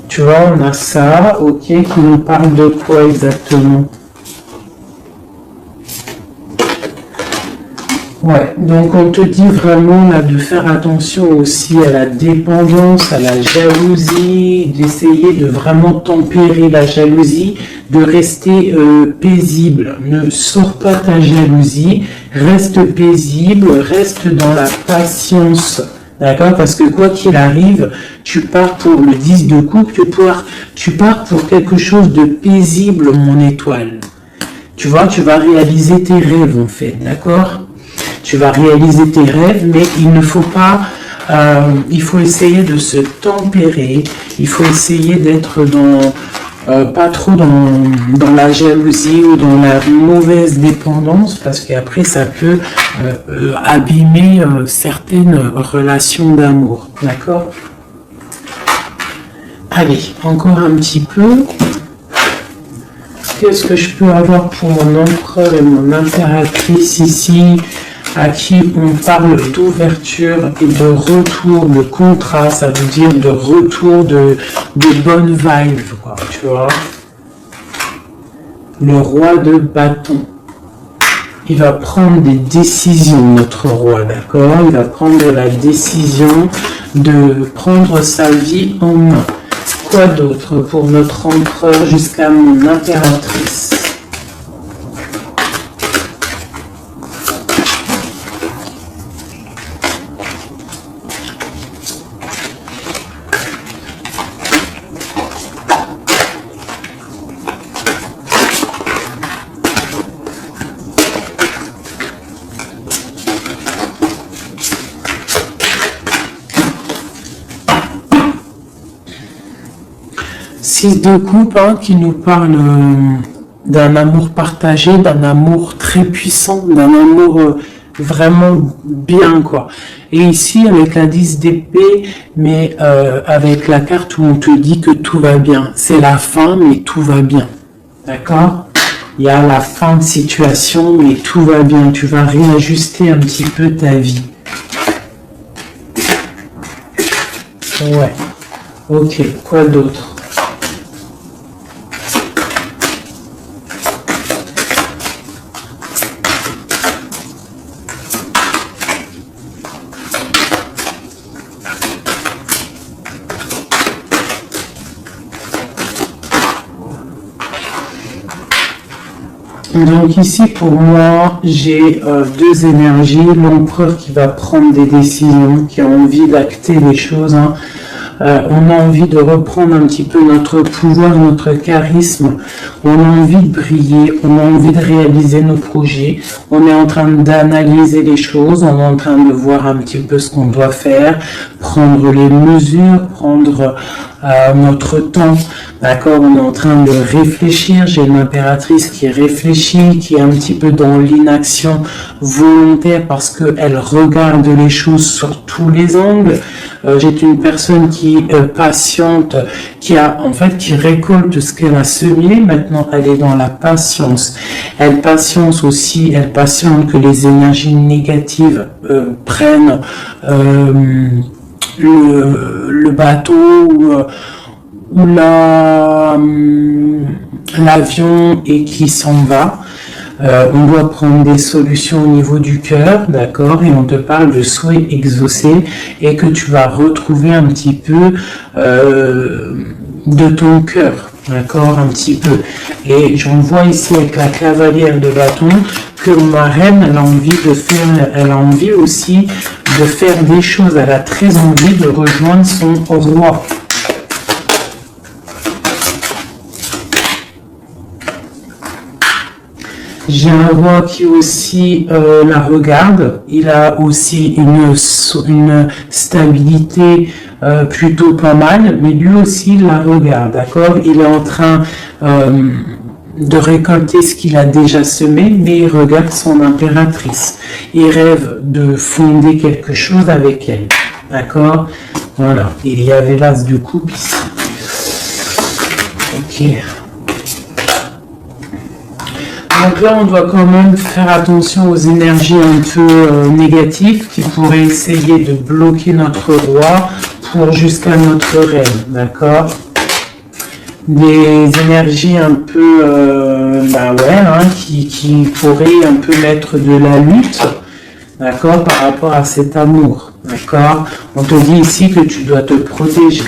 Tu vois, on a ça, ok, qui nous parle de quoi exactement? Ouais, donc on te dit vraiment là de faire attention aussi à la dépendance, à la jalousie, d'essayer de vraiment tempérer la jalousie, de rester paisible. Ne sors pas ta jalousie, reste paisible, reste dans la patience. D'accord? Parce que quoi qu'il arrive, tu pars pour le 10 de coupe, tu pars pour quelque chose de paisible, mon étoile. Tu vois, tu vas réaliser tes rêves en fait, d'accord? Tu vas réaliser tes rêves, mais il ne faut pas, il faut essayer de se tempérer, il faut essayer d'être pas trop dans la jalousie ou dans la mauvaise dépendance, parce qu'après ça peut abîmer certaines relations d'amour, d'accord? Allez, encore un petit peu. Qu'est-ce que je peux avoir pour mon empereur et mon impératrice ici, à qui on parle d'ouverture et de retour, de contrat, ça veut dire de retour de bonnes vibes, quoi, tu vois. Le roi de bâton. Il va prendre des décisions, notre roi, d'accord? Il va prendre la décision de prendre sa vie en main. Quoi d'autre pour notre empereur jusqu'à mon impératrice? Six de coupe qui nous parle d'un amour partagé, d'un amour très puissant, d'un amour vraiment bien quoi. Et ici avec la 10 d'épée, mais avec la carte où on te dit que tout va bien. C'est la fin, mais tout va bien. D'accord? Il y a la fin de situation, mais tout va bien. Tu vas réajuster un petit peu ta vie. Ouais. Ok, quoi d'autre? Donc ici pour moi j'ai deux énergies, l'empereur qui va prendre des décisions, qui a envie d'acter les choses, hein. On a envie de reprendre un petit peu notre pouvoir, notre charisme, on a envie de briller, on a envie de réaliser nos projets, on est en train d'analyser les choses, on est en train de voir un petit peu ce qu'on doit faire, prendre les mesures, prendre notre temps, d'accord, on est en train de réfléchir, j'ai une impératrice qui réfléchit, qui est un petit peu dans l'inaction volontaire parce qu'elle regarde les choses sur tous les angles. J'ai une personne qui est patiente, qui récolte ce qu'elle a semé, maintenant elle est dans la patience. Elle patiente aussi, elle patiente que les énergies négatives prennent le bateau ou l'avion et qui s'en va. On doit prendre des solutions au niveau du cœur, d'accord, et on te parle de souhaits exaucés et que tu vas retrouver un petit peu de ton cœur, d'accord, un petit peu. Et j'en vois ici avec la cavalière de bâton que ma reine, elle a envie aussi de faire des choses, elle a très envie de rejoindre son roi. J'ai un roi qui aussi la regarde, il a aussi une stabilité plutôt pas mal, mais lui aussi il la regarde, d'accord? Il est en train de récolter ce qu'il a déjà semé, mais il regarde son impératrice. Il rêve de fonder quelque chose avec elle, d'accord? Voilà, il y avait l'as de coupe ici. Ok. Donc là, on doit quand même faire attention aux énergies un peu négatives qui pourraient essayer de bloquer notre roi pour jusqu'à notre reine, d'accord? Des énergies un peu, qui pourraient un peu mettre de la lutte, d'accord, par rapport à cet amour, d'accord? On te dit ici que tu dois te protéger.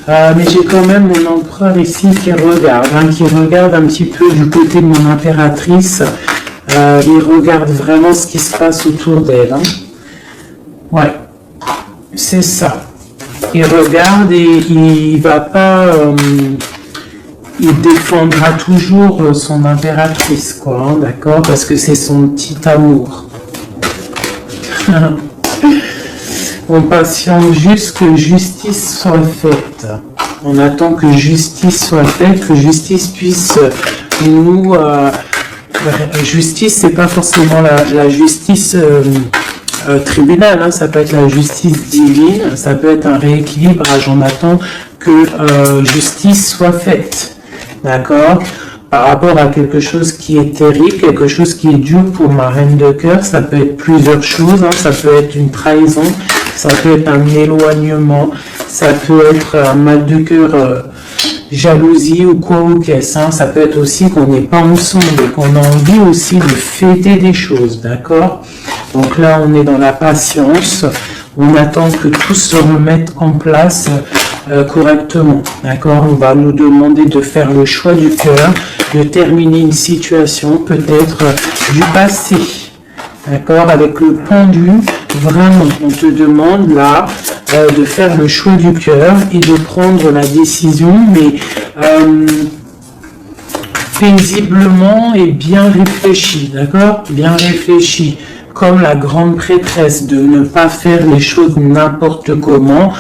Mais j'ai quand même mon empereur ici qui regarde un petit peu du côté de mon impératrice. Il regarde vraiment ce qui se passe autour d'elle. Hein. Ouais, c'est ça. Il regarde et il va pas... il défendra toujours son impératrice, quoi, hein, d'accord? Parce que c'est son petit amour. On patiente juste que justice soit faite. On attend que justice soit faite, que justice puisse nous... justice, c'est pas forcément la justice tribunal, hein, ça peut être la justice divine, ça peut être un rééquilibrage. On attend que justice soit faite. D'accord ? Par rapport à quelque chose qui est terrible, quelque chose qui est dur pour ma reine de cœur, ça peut être plusieurs choses, hein. Ça peut être une trahison, ça peut être un éloignement, ça peut être un mal de cœur, jalousie ou quoi ou qu'est-ce, hein. Ça peut être aussi qu'on n'est pas ensemble et qu'on a envie aussi de fêter des choses, d'accord? Donc là, on est dans la patience, on attend que tout se remette en place correctement. D'accord? On va nous demander de faire le choix du cœur, de terminer une situation peut-être du passé. D'accord? Avec le pendu, vraiment, on te demande là de faire le choix du cœur et de prendre la décision, mais paisiblement et bien réfléchi, d'accord? Bien réfléchi, comme la grande prêtresse, de ne pas faire les choses n'importe comment,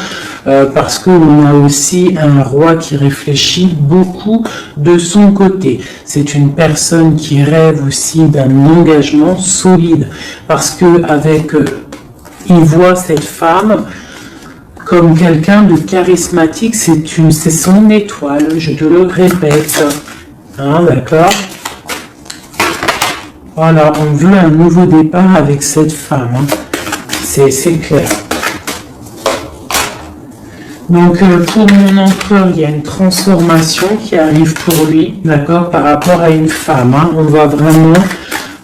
parce qu'on a aussi un roi qui réfléchit beaucoup de son côté. C'est une personne qui rêve aussi d'un engagement solide, parce que il voit cette femme comme quelqu'un de charismatique, c'est son étoile, je te le répète. Hein, d'accord? Voilà, on veut un nouveau départ avec cette femme. Hein. C'est clair. Donc, pour mon empereur, il y a une transformation qui arrive pour lui, d'accord, par rapport à une femme. Hein.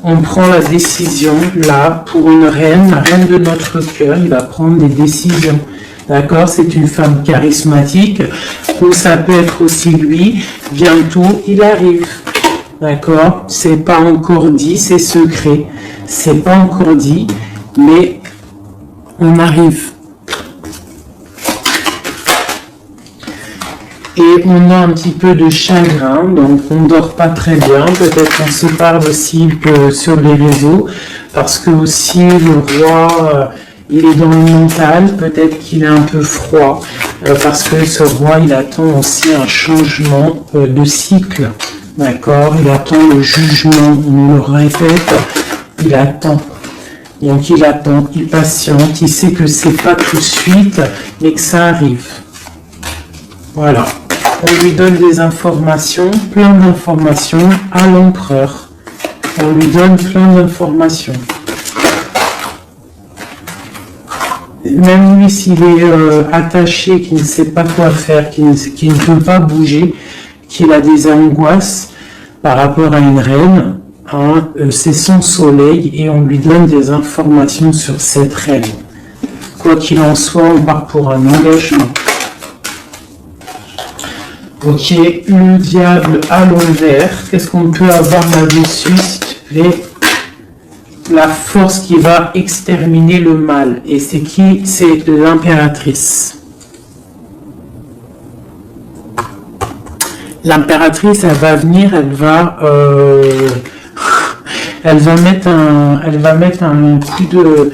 On prend la décision, là, pour une reine, la reine de notre cœur, il va prendre des décisions. D'accord, c'est une femme charismatique, ou ça peut être aussi lui, bientôt il arrive. D'accord, c'est pas encore dit, c'est secret, c'est pas encore dit, mais on arrive. Et on a un petit peu de chagrin, donc on dort pas très bien, peut-être qu'on se parle aussi sur les réseaux, parce que aussi le roi... il est dans le mental, peut-être qu'il est un peu froid, parce que ce roi, il attend aussi un changement de cycle, d'accord? Il attend le jugement, on le répète, il attend. Donc il attend, il patiente, il sait que c'est pas tout de suite, mais que ça arrive. Voilà. On lui donne des informations, plein d'informations à l'empereur. On lui donne plein d'informations. Même lui, s'il est attaché, qu'il ne sait pas quoi faire, qu'il ne peut pas bouger, qu'il a des angoisses par rapport à une reine, hein, c'est son soleil et on lui donne des informations sur cette reine. Quoi qu'il en soit, on part pour un engagement. Ok, le diable à l'envers, qu'est-ce qu'on peut avoir là-dessus, s'il te plaît? La force qui va exterminer le mal. Et c'est qui? C'est l'impératrice. L'impératrice, elle va venir, elle va mettre un coup de...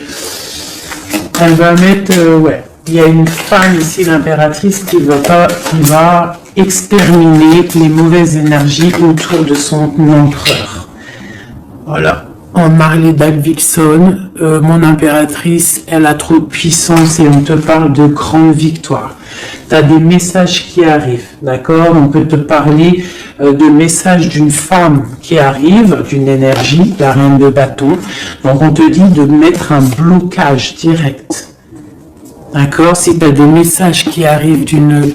Elle va mettre... ouais. Il y a une femme ici, l'impératrice, qui va exterminer les mauvaises énergies autour de son empereur. Voilà. En Marley Davidson, mon impératrice, elle a trop de puissance et on te parle de grandes victoires. Tu as des messages qui arrivent, d'accord? On peut te parler de messages d'une femme qui arrive, d'une énergie, la reine de bâton. Donc on te dit de mettre un blocage direct. D'accord? Si tu as des messages qui arrivent tu ne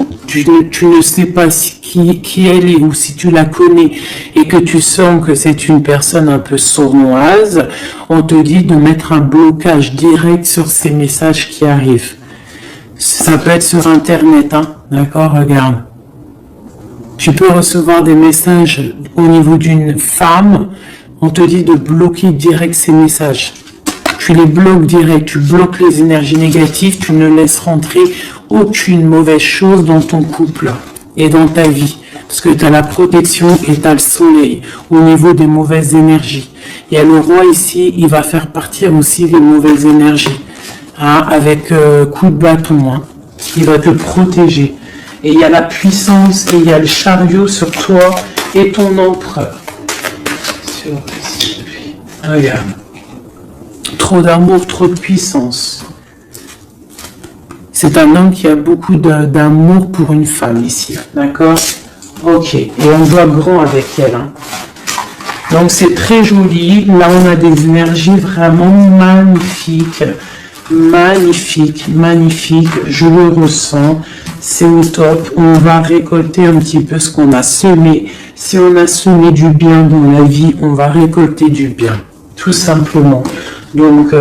sais pas qui elle est ou si tu la connais et que tu sens que c'est une personne un peu sournoise, on te dit de mettre un blocage direct sur ces messages qui arrivent. Ça peut être sur Internet, hein? D'accord? Regarde. Tu peux recevoir des messages au niveau d'une femme, on te dit de bloquer direct ces messages. Tu les bloques direct, tu bloques les énergies négatives, tu ne laisses rentrer aucune mauvaise chose dans ton couple et dans ta vie. Parce que tu as la protection et tu as le soleil au niveau des mauvaises énergies. Il y a le roi ici, il va faire partir aussi les mauvaises énergies. Hein, avec coup de bâton. Hein, il va te protéger. Et il y a la puissance et il y a le chariot sur toi et ton empereur. Regarde. Trop d'amour, trop de puissance. C'est un homme qui a beaucoup d'amour pour une femme ici, d'accord? Ok, et on voit grand avec elle. Hein. Donc c'est très joli. Là, on a des énergies vraiment magnifiques. Magnifique, magnifique. Je le ressens. C'est au top. On va récolter un petit peu ce qu'on a semé. Si on a semé du bien dans la vie, on va récolter du bien. Tout simplement. Donc,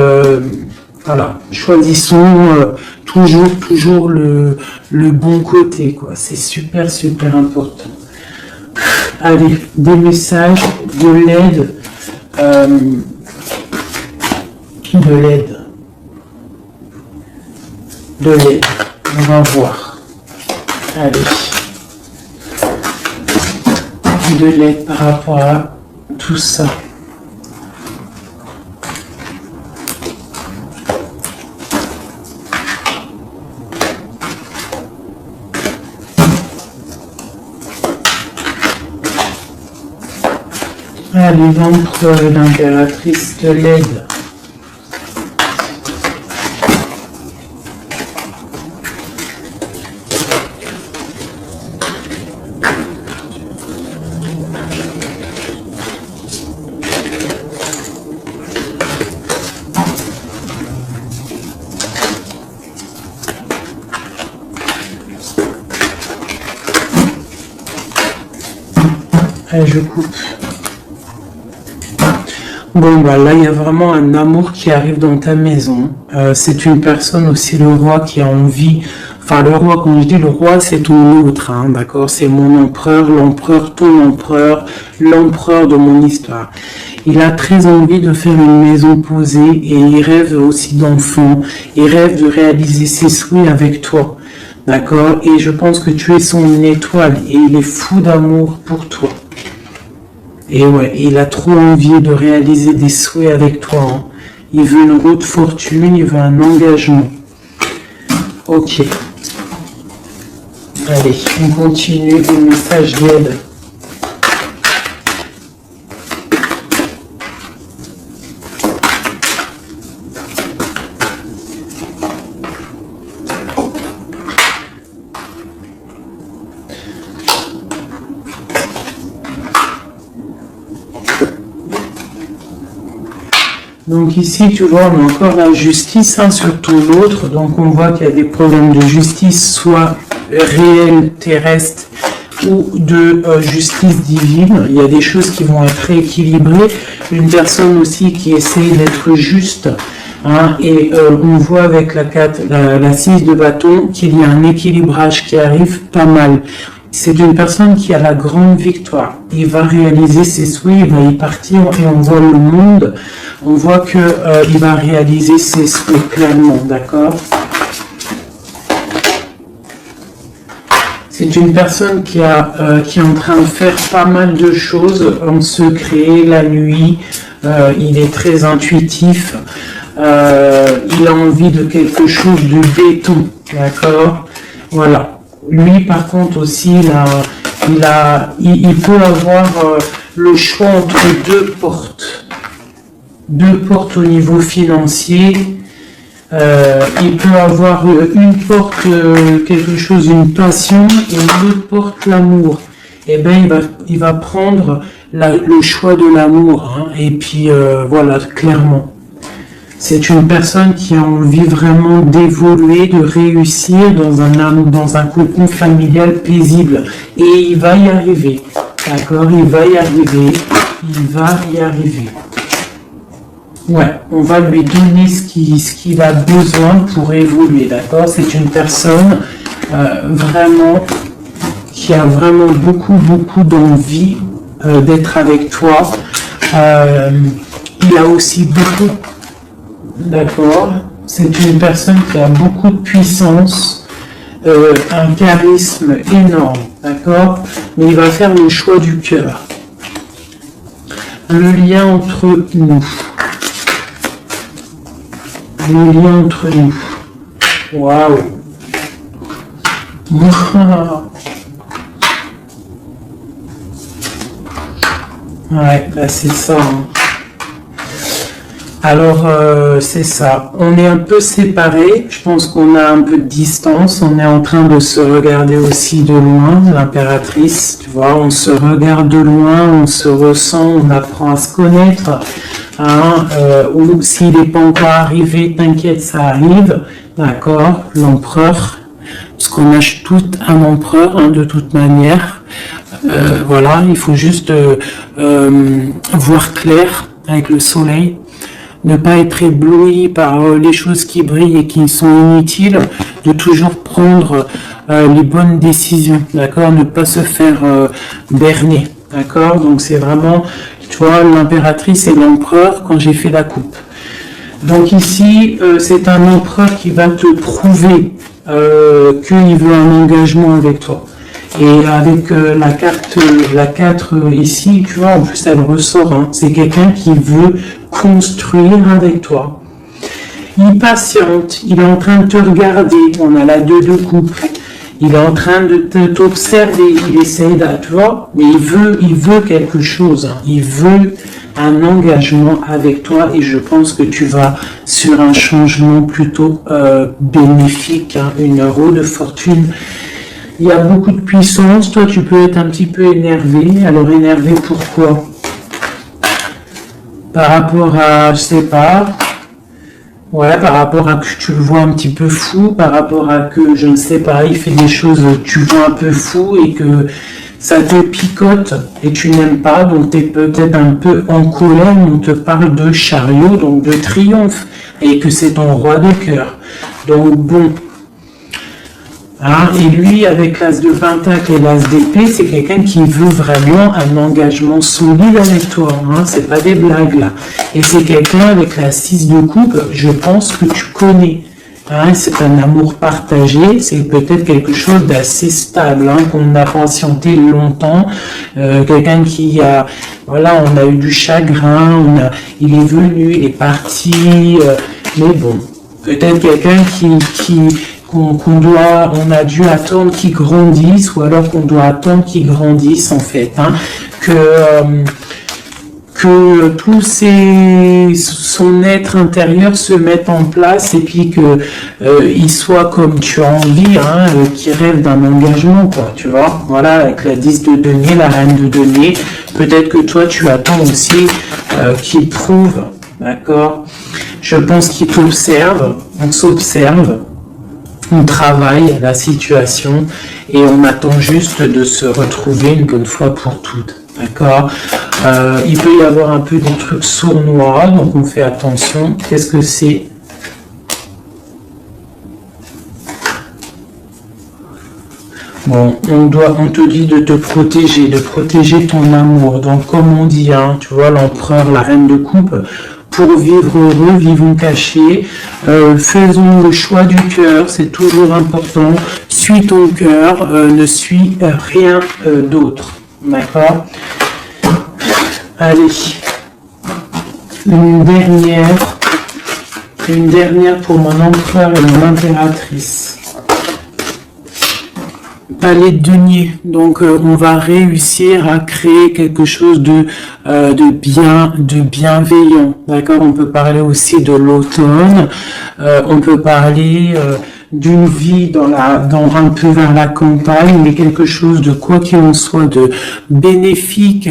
Voilà, choisissons toujours le bon côté, quoi. C'est super, super important. Allez, des messages, de l'aide, de l'aide. De l'aide. On va voir. Allez. De l'aide par rapport à tout ça. Allez, l'empereur et l'impératrice de l'aide. Allez, je coupe. Bon, bah là, il y a vraiment un amour qui arrive dans ta maison. C'est une personne aussi, le roi, qui a envie... Enfin, le roi, quand je dis le roi, c'est ton autre, hein, d'accord? C'est mon empereur, l'empereur, ton empereur, l'empereur de mon histoire. Il a très envie de faire une maison posée et il rêve aussi d'enfants. Il rêve de réaliser ses souhaits avec toi, d'accord? Et je pense que tu es son étoile et il est fou d'amour pour toi. Et ouais, il a trop envie de réaliser des souhaits avec toi. Hein. Il veut une haute fortune, il veut un engagement. Ok. Allez, on continue le message d'aide. Donc ici, tu vois, on a encore la justice, hein, surtout l'autre. Donc on voit qu'il y a des problèmes de justice, soit réels, terrestres, ou de justice divine. Il y a des choses qui vont être rééquilibrées. Une personne aussi qui essaie d'être juste. Hein, et on voit avec la 6 de bâton qu'il y a un équilibrage qui arrive pas mal. C'est une personne qui a la grande victoire. Il va réaliser ses souhaits, il va y partir et on voit le monde. On voit que il va réaliser ses souhaits clairement, d'accord? C'est une personne qui est en train de faire pas mal de choses en secret, la nuit. Il est très intuitif. Il a envie de quelque chose de béton, d'accord? Voilà. Lui, par contre, aussi, il peut avoir le choix entre deux portes. Deux portes au niveau financier. Il peut avoir une porte, quelque chose, une passion, et une autre porte, l'amour. Eh bien, il va prendre le choix de l'amour. Hein, et puis, voilà, clairement. C'est une personne qui a envie vraiment d'évoluer, de réussir dans un cocon familial paisible. Et il va y arriver. D'accord? Il va y arriver. Il va y arriver. Ouais, on va lui donner ce qu'il a besoin pour évoluer. D'accord? C'est une personne vraiment qui a vraiment beaucoup d'envie d'être avec toi. Il a aussi beaucoup... D'accord, c'est une personne qui a beaucoup de puissance, un charisme énorme, d'accord, mais il va faire le choix du cœur. Le lien entre nous. Le lien entre nous. Waouh. Ouais, là c'est ça. Hein. Alors, c'est ça. On est un peu séparés. Je pense qu'on a un peu de distance. On est en train de se regarder aussi de loin, l'impératrice. Tu vois, on se regarde de loin, on se ressent, on apprend à se connaître. Hein, ou s'il n'est pas encore arrivé, t'inquiète, ça arrive. D'accord, l'empereur. Parce qu'on a tout un empereur, hein, de toute manière. Voilà, il faut juste voir clair avec le soleil. ne pas être ébloui par les choses qui brillent et qui sont inutiles, de toujours prendre les bonnes décisions, d'accord, ne pas se faire berner, d'accord, donc c'est vraiment, tu vois, l'impératrice et l'empereur quand j'ai fait la coupe. Donc ici, c'est un empereur qui va te prouver qu'il veut un engagement avec toi. Et avec la 4 ici, tu vois, en plus elle ressort, hein, c'est quelqu'un qui veut construire avec toi. Il patiente, il est en train de te regarder, on a la 2 de coupe, il est en train de t'observer, il essaie de, tu vois, mais il veut quelque chose, hein, il veut un engagement avec toi et je pense que tu vas sur un changement plutôt bénéfique, hein, une roue de fortune. Il y a beaucoup de puissance, toi tu peux être un petit peu énervé. Alors énervé pourquoi? Par rapport à, je sais pas, ouais, par rapport à que tu le vois un petit peu fou, par rapport à que, je ne sais pas, il fait des choses, tu vois un peu fou et que ça te picote et tu n'aimes pas, donc tu es peut-être un peu en colère, on te parle de chariot, donc de triomphe, et que c'est ton roi de cœur. Donc bon. Hein, et lui, avec l'as de pentacle et l'as d'épée, c'est quelqu'un qui veut vraiment un engagement solide avec toi. Hein, c'est pas des blagues là. Et c'est quelqu'un avec la 6 de coupe, je pense que tu connais. Hein, c'est un amour partagé, c'est peut-être quelque chose d'assez stable, hein, qu'on a patienté longtemps. Quelqu'un qui a, voilà, on a eu du chagrin, il est venu, il est parti, mais bon, peut-être quelqu'un on a dû attendre qu'il grandisse, ou alors qu'on doit attendre qu'il grandisse en fait, hein, que tout son être intérieur se mette en place et puis que il soit comme tu as envie, hein, qui rêve d'un engagement, quoi, tu vois, voilà, avec la 10 de denier, la reine de denier, peut-être que toi tu attends aussi qu'il prouve, d'accord, je pense qu'il t'observe, on s'observe, on travaille la situation et on attend juste de se retrouver une bonne fois pour toutes. D'accord, il peut y avoir un peu des trucs sournois, donc on fait attention. Qu'est-ce que c'est? Bon, on te dit de te protéger, de protéger ton amour. Donc comme on dit, hein, tu vois, l'empereur, la reine de coupe, pour vivre heureux, vivons cachés, faisons le choix du cœur, c'est toujours important. Suis ton cœur, ne suis rien d'autre. D'accord? Allez, une dernière pour mon empereur et mon impératrice. Palais de denier, donc on va réussir à créer quelque chose de bienveillant, d'accord. On peut parler aussi de l'automne, on peut parler d'une vie dans un peu vers la campagne, mais quelque chose de, quoi qu'il en soit, de bénéfique,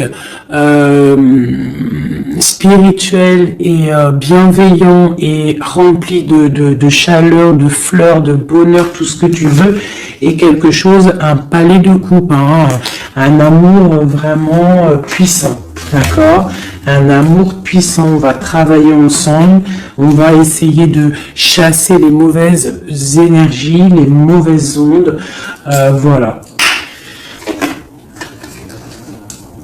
spirituel et bienveillant et rempli de chaleur, de fleurs, de bonheur, tout ce que tu veux, et quelque chose, un palais de coupe, hein, un amour vraiment puissant, d'accord, un amour puissant. On va travailler ensemble, on va essayer de chasser les mauvaises énergies, les mauvaises ondes, voilà.